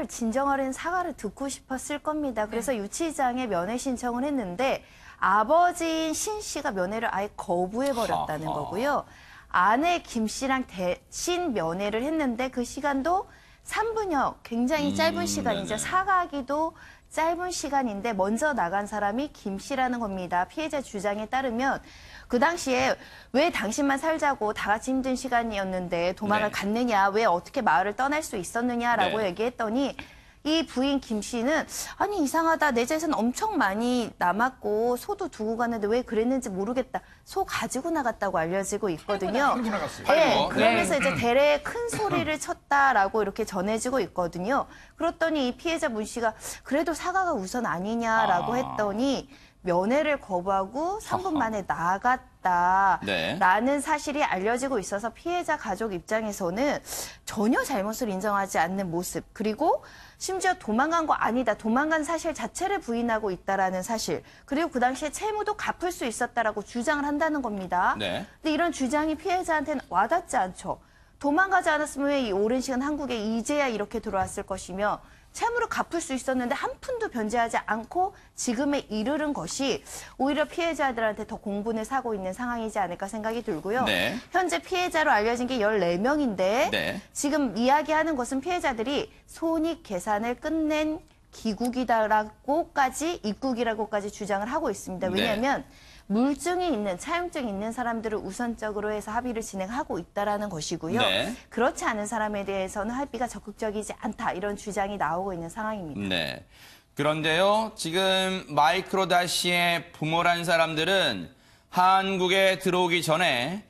진정 어린 사과를 듣고 싶었을 겁니다. 그래서 유치장에 면회 신청을 했는데 아버지인 신 씨가 면회를 아예 거부해버렸다는 거고요. 아내 김 씨랑 대신 면회를 했는데 그 시간도 3분여 굉장히 짧은 시간이죠. 네네. 사과하기도 짧은 시간인데 먼저 나간 사람이 김 씨라는 겁니다. 피해자 주장에 따르면 그 당시에 왜 당신만 살자고 다 같이 힘든 시간이었는데 도망을 네. 갔느냐, 왜 어떻게 마을을 떠날 수 있었느냐라고 네. 얘기했더니 이 부인 김 씨는 아니 이상하다, 내 재산 엄청 많이 남았고 소도 두고 갔는데 왜 그랬는지 모르겠다. 소 가지고 나갔다고 알려지고 있거든요. 팔고 나갔어요. 네, 팔고. 그러면서 이제 대례 큰 소리를 쳤다라고 이렇게 전해지고 있거든요. 그랬더니 이 피해자 문 씨가 그래도 사과가 우선 아니냐라고 했더니 면회를 거부하고 3분 만에 나갔다라는 네. 사실이 알려지고 있어서 피해자 가족 입장에서는 전혀 잘못을 인정하지 않는 모습, 그리고 심지어 도망간 거 아니다, 도망간 사실 자체를 부인하고 있다라는 사실, 그리고 그 당시에 채무도 갚을 수 있었다라고 주장을 한다는 겁니다. 네. 근데 이런 주장이 피해자한테는 와닿지 않죠. 도망가지 않았으면 왜 이 오랜 시간 한국에 이제야 이렇게 들어왔을 것이며 채무를 갚을 수 있었는데 한 푼도 변제하지 않고 지금에 이르는 것이 오히려 피해자들한테 더 공분을 사고 있는 상황이지 않을까 생각이 들고요. 네. 현재 피해자로 알려진 게 14명인데 네. 지금 이야기하는 것은 피해자들이 손익 계산을 끝낸 기국이다라고까지 입국이라고까지 주장을 하고 있습니다. 왜냐하면 물증이 있는, 차용증이 있는 사람들을 우선적으로 해서 합의를 진행하고 있다라는 것이고요. 네. 그렇지 않은 사람에 대해서는 합의가 적극적이지 않다, 이런 주장이 나오고 있는 상황입니다. 네. 그런데요, 지금 마이크로다 씨의 부모란 사람들은 한국에 들어오기 전에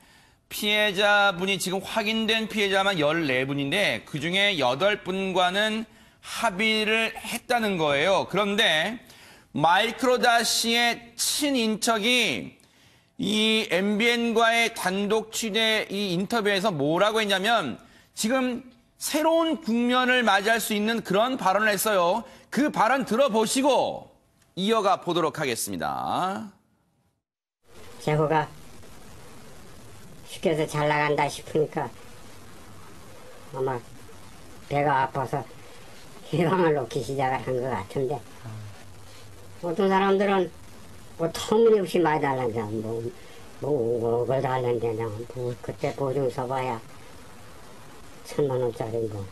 피해자분이 지금 확인된 피해자만 14분인데 그중에 8분과는 합의를 했다는 거예요. 그런데 마이크로다 씨의 친인척이 이 MBN과의 단독 취재 이 인터뷰에서 뭐라고 했냐면 지금 새로운 국면을 맞이할 수 있는 그런 발언을 했어요. 그 발언 들어보시고 이어가 보도록 하겠습니다. 제호가 죽여서 잘 나간다 싶으니까 아마 배가 아파서 희망을 놓기 시작을 한 것 같은데 어떤 사람들은 뭐 터무니없이 많이 달란다. 뭐 5억을 달란데 뭐 그때 보증 서봐야 1,000만 원짜리 뭐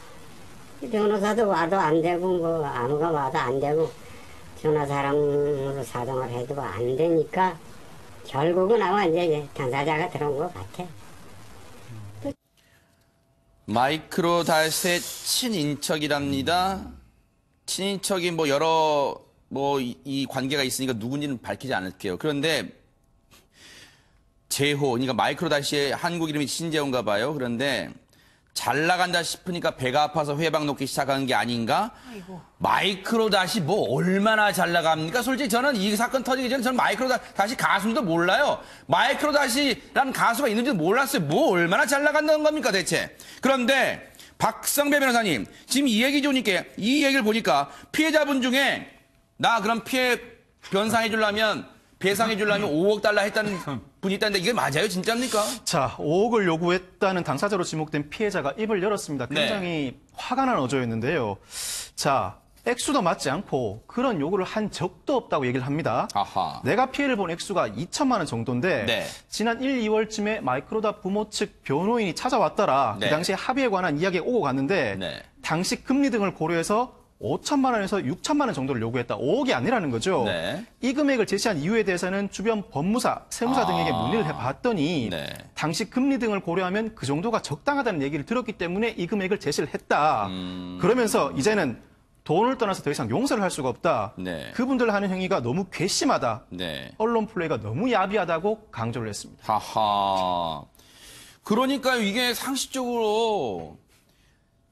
변호사도 와도 안 되고 뭐 아무가 와도 안 되고 전화사랑으로 사정을 해도 안 되니까 결국은 아마 이제 당사자가 들어온 것 같아. 마이크로닷의 친인척이랍니다. 친인척이 뭐 여러 뭐 이 관계가 있으니까 누군지는 밝히지 않을게요. 그런데 제호, 그러니까 마이크로다시의 한국 이름이 신재호인가 봐요. 그런데 잘 나간다 싶으니까 배가 아파서 회방 놓기 시작한 게 아닌가? 아이고. 마이크로다시 뭐 얼마나 잘 나갑니까? 솔직히 저는 이 사건 터지기 전에 저는 마이크로다시 가수인지도 몰라요. 마이크로다시라는 가수가 있는지도 몰랐어요. 뭐 얼마나 잘 나간다는 겁니까 대체? 그런데 박성배 변호사님, 지금 이 얘기 좋으니까 이 얘기를 보니까 피해자분 중에 나 그럼 피해 변상해 주려면 배상해 주려면 5억 달러 했다는 분이 있다는데 이게 맞아요? 진짜입니까? 자, 5억을 요구했다는 당사자로 지목된 피해자가 입을 열었습니다. 굉장히 화가 난 어조였는데요. 자, 액수도 맞지 않고 그런 요구를 한 적도 없다고 얘기를 합니다. 아하. 내가 피해를 본 액수가 2천만 원 정도인데 네. 지난 1, 2월쯤에 마이크로다 부모 측 변호인이 찾아왔더라. 네. 그 당시에 합의에 관한 이야기가 오고 갔는데 네. 당시 금리 등을 고려해서 5천만 원에서 6천만 원 정도를 요구했다. 5억이 아니라는 거죠. 네. 이 금액을 제시한 이유에 대해서는 주변 법무사, 세무사 등에게 문의를 해봤더니 네. 당시 금리 등을 고려하면 그 정도가 적당하다는 얘기를 들었기 때문에 이 금액을 제시를 했다. 그러면서 이제는 돈을 떠나서 더 이상 용서를 할 수가 없다. 네. 그분들 하는 행위가 너무 괘씸하다. 네. 언론 플레이가 너무 야비하다고 강조를 했습니다. 하하. 그러니까 이게 상식적으로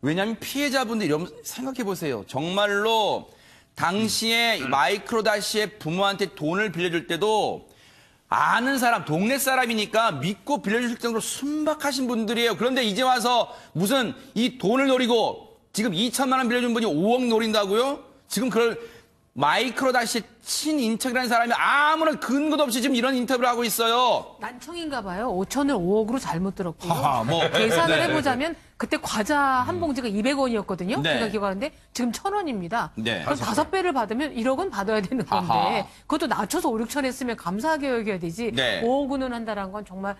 왜냐하면 피해자분들이 생각해 보세요. 정말로 당시에 마이크로다시의 부모한테 돈을 빌려줄 때도 아는 사람, 동네 사람이니까 믿고 빌려줄 정도로 순박하신 분들이에요. 그런데 이제 와서 무슨 이 돈을 노리고 지금 2천만 원 빌려준 분이 5억 노린다고요? 지금 그걸 마이크로다시 친인척이라는 사람이 아무런 근거도 없이 지금 이런 인터뷰를 하고 있어요. 난청인가 봐요. 5천을 5억으로 잘못 들었고요. 하하, 뭐. 계산을 네. 해보자면 그때 과자 한 봉지가 200원이었거든요. 네. 제가 기억하는데 지금 1,000원입니다. 네. 그럼 5배를 받으면 1억은 받아야 되는 건데 하하. 그것도 낮춰서 5, 6천 했으면 감사하게 여겨야 되지. 네. 5억은 한다는 건 정말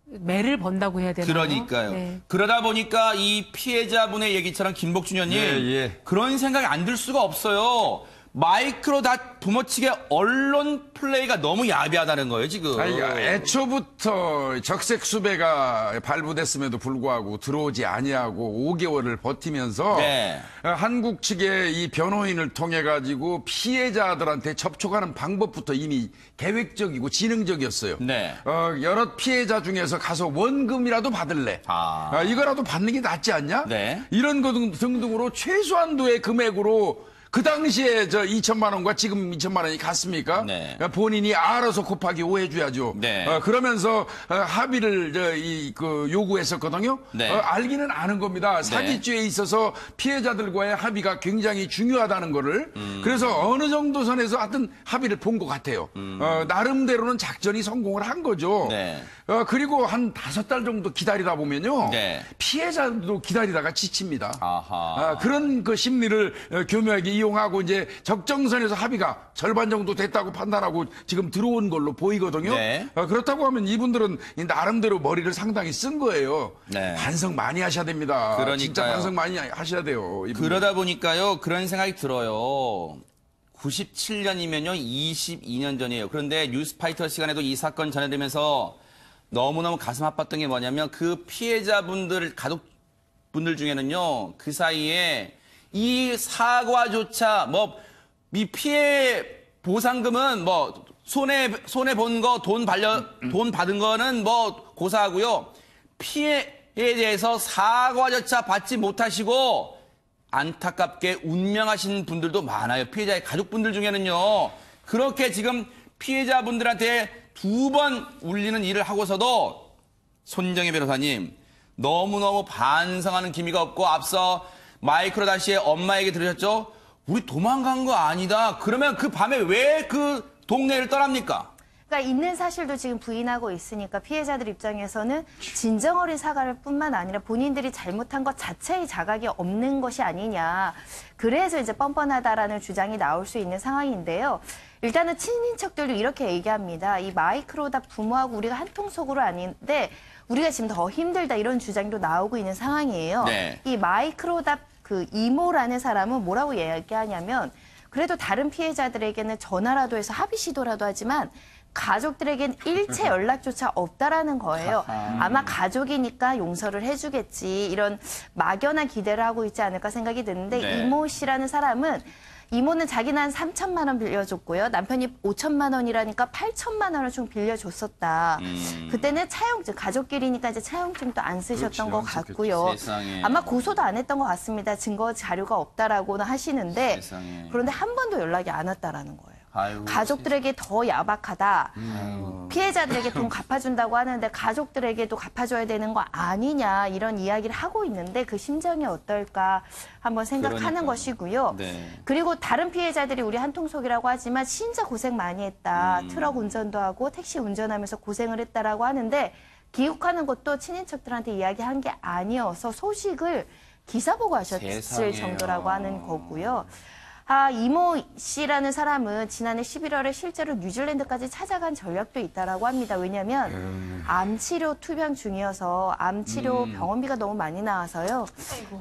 매를 번다고 해야 되나요? 그러니까요. 네. 그러다 보니까 이 피해자분의 얘기처럼 김복준 의원님 예. 그런 생각이 안 들 수가 없어요. 마이크로다 부모 측의 언론 플레이가 너무 야비하다는 거예요, 지금. 아니, 애초부터 적색 수배가 발부됐음에도 불구하고 들어오지 아니하고 5개월을 버티면서 네. 한국 측의 이 변호인을 통해 가지고 피해자들한테 접촉하는 방법부터 이미 계획적이고 지능적이었어요. 네. 여러 피해자 중에서 가서 원금이라도 받을래. 이거라도 받는 게 낫지 않냐? 네. 이런 것 등등으로 최소한도의 금액으로 그 당시에 2천만 원과 지금 2천만 원이 같습니까? 네. 본인이 알아서 곱하기 5 해줘야죠. 네. 그러면서 합의를 요구했었거든요. 네. 알기는 아는 겁니다. 사기죄에 있어서 피해자들과의 합의가 굉장히 중요하다는 거를. 그래서 어느 정도 선에서 하여튼 합의를 본 것 같아요. 나름대로는 작전이 성공을 한 거죠. 네. 그리고 한 5달 정도 기다리다 보면요. 네. 피해자도 기다리다가 지칩니다. 아하. 그런 그 심리를 교묘하게 이용하고 이제 적정선에서 합의가 절반 정도 됐다고 판단하고 지금 들어온 걸로 보이거든요. 네. 그렇다고 하면 이분들은 나름대로 머리를 상당히 쓴 거예요. 네. 반성 많이 하셔야 됩니다. 그러니까요. 진짜 반성 많이 하셔야 돼요. 이분들. 그러다 보니까요, 그런 생각이 들어요. 97년이면요, 22년 전이에요. 그런데 뉴스파이터 시간에도 이 사건 전해드리면서 너무너무 가슴 아팠던 게 뭐냐면 그 피해자분들, 가족분들 중에는요, 그 사이에 이 사과조차 이 피해 보상금은 손해 본 거 돈 받은 거는 고사하고요. 피해에 대해서 사과조차 받지 못하시고 안타깝게 운명하신 분들도 많아요. 피해자의 가족분들 중에는요. 그렇게 지금 피해자분들한테 2번 울리는 일을 하고서도 손정혜 변호사님 너무너무 반성하는 기미가 없고 앞서 마이크로다시의 엄마에게 들으셨죠? 우리 도망간 거 아니다. 그러면 그 밤에 왜 그 동네를 떠납니까? 그러니까 있는 사실도 지금 부인하고 있으니까 피해자들 입장에서는 진정어린 사과를 뿐만 아니라 본인들이 잘못한 것 자체의 자각이 없는 것이 아니냐. 그래서 이제 뻔뻔하다라는 주장이 나올 수 있는 상황인데요. 일단은 친인척들도 이렇게 얘기합니다. 이 마이크로다 부모하고 우리가 한 통속으로 아닌데 우리가 지금 더 힘들다 이런 주장도 나오고 있는 상황이에요. 네. 이 마이크로다 그 이모라는 사람은 뭐라고 얘기하냐면 그래도 다른 피해자들에게는 전화라도 해서 합의 시도라도 하지만 가족들에겐 일체 연락조차 없다라는 거예요. 아마 가족이니까 용서를 해주겠지 이런 막연한 기대를 하고 있지 않을까 생각이 드는데 네. 이모 씨라는 사람은 이모는 자기는 한 3천만 원 빌려줬고요. 남편이 5천만 원이라니까 8천만 원을 좀 빌려줬었다. 그때는 차용증, 가족끼리니까 이제 차용증도 안 쓰셨던 것 같고요. 세상에. 아마 고소도 안 했던 것 같습니다. 증거 자료가 없다라고는 하시는데 세상에. 그런데 한 번도 연락이 안 왔다라는 거예요. 아이고, 가족들에게 더 야박하다. 피해자들에게 돈 갚아준다고 하는데 가족들에게도 갚아줘야 되는 거 아니냐 이런 이야기를 하고 있는데 그 심정이 어떨까 한번 생각하는 그러니까요. 것이고요. 네. 그리고 다른 피해자들이 우리 한통속이라고 하지만 진짜 고생 많이 했다. 트럭 운전도 하고 택시 운전하면서 고생을 했다라고 하는데 기욱하는 것도 친인척들한테 이야기한 게 아니어서 소식을 기사 보고 하셨을 세상에요. 정도라고 하는 거고요. 이모 씨라는 사람은 지난해 11월에 실제로 뉴질랜드까지 찾아간 전력도 있다라고 합니다. 왜냐하면 암치료 투병 중이어서 암치료 병원비가 너무 많이 나와서요.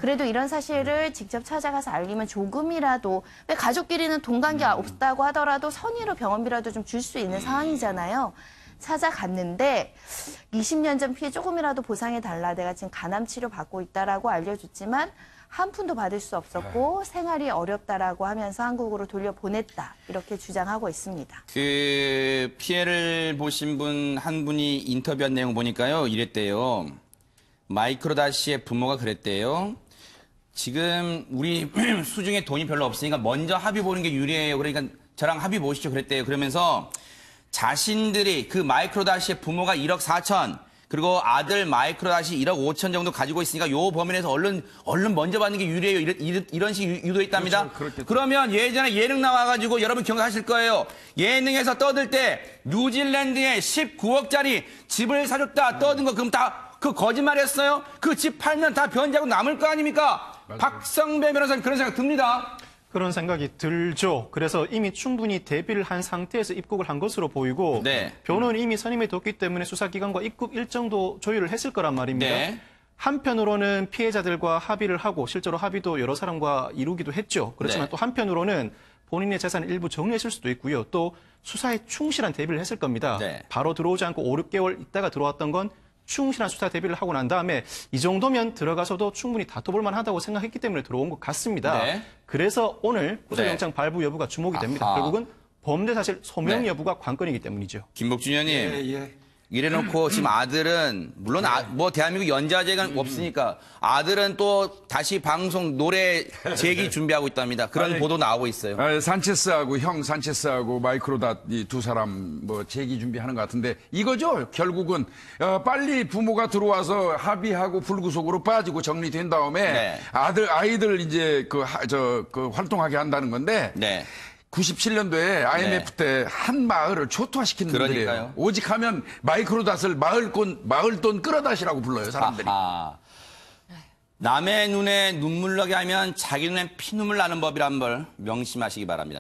그래도 이런 사실을 직접 찾아가서 알리면 조금이라도 왜 가족끼리는 돈 관계 없다고 하더라도 선의로 병원비라도 좀 줄 수 있는 상황이잖아요. 찾아갔는데 20년 전 피해 조금이라도 보상해달라. 내가 지금 간암 치료 받고 있다라고 알려줬지만 한 푼도 받을 수 없었고 생활이 어렵다라고 하면서 한국으로 돌려보냈다. 이렇게 주장하고 있습니다. 그 피해를 보신 분 한 분이 인터뷰한 내용 보니까요. 이랬대요. 마이크로다시의 부모가 그랬대요. 지금 우리 수중에 돈이 별로 없으니까 먼저 합의 보는 게 유리해요. 그러니까 저랑 합의 보시죠. 그랬대요. 그러면서 자신들이 그 마이크로다시의 부모가 1억 4천 그리고 아들 마이크로다시 1억 5천 정도 가지고 있으니까 요 범위 내에서 얼른 먼저 받는 게 유리해요. 이런 식의 유도했답니다. 그렇죠, 그러면 예전에 예능 나와가지고 여러분 기억하실 거예요. 예능에서 떠들 때 뉴질랜드에 19억짜리 집을 사줬다 떠든 거 그럼 다 그 거짓말이었어요? 그 집 팔면 다 변제하고 남을 거 아닙니까? 박성배 변호사님 그런 생각 듭니다. 그런 생각이 들죠. 그래서 이미 충분히 대비를 한 상태에서 입국을 한 것으로 보이고 네. 변호는 이미 선임해 뒀기 때문에 수사기관과 입국 일정도 조율을 했을 거란 말입니다. 네. 한편으로는 피해자들과 합의를 하고 실제로 합의도 여러 사람과 이루기도 했죠. 그렇지만 네. 또 한편으로는 본인의 재산을 일부 정리했을 수도 있고요. 또 수사에 충실한 대비를 했을 겁니다. 네. 바로 들어오지 않고 5, 6개월 있다가 들어왔던 건 충실한 수사 대비를 하고 난 다음에 이 정도면 들어가서도 충분히 다퉈볼 만하다고 생각했기 때문에 들어온 것 같습니다. 네. 그래서 오늘 구속영장 발부 여부가 주목이 됩니다. 아하. 결국은 범죄 사실 소명 네. 여부가 관건이기 때문이죠. 김복준 의원님. 예. 이래놓고 지금 아들은 물론 뭐 대한민국 연좌제가 없으니까 아들은 또 다시 방송 노래 제기 준비하고 있답니다. 그런 보도 나오고 있어요. 산체스하고 형 산체스하고 마이크로다 이 두 사람 뭐 재기 준비하는 것 같은데 이거죠. 결국은 빨리 부모가 들어와서 합의하고 불구속으로 빠지고 정리된 다음에 네. 아이들 이제 그 활동하게 한다는 건데. 네. 97년도에 IMF 때 한 마을을 초토화시키는 분들이에요. 그러니까요. 오직 하면 마이크로닷을 마을 돈 끌어다시라고 불러요, 사람들이. 아하. 남의 눈에 눈물 나게 하면 자기 눈엔 피눈물 나는 법이란 걸 명심하시기 바랍니다.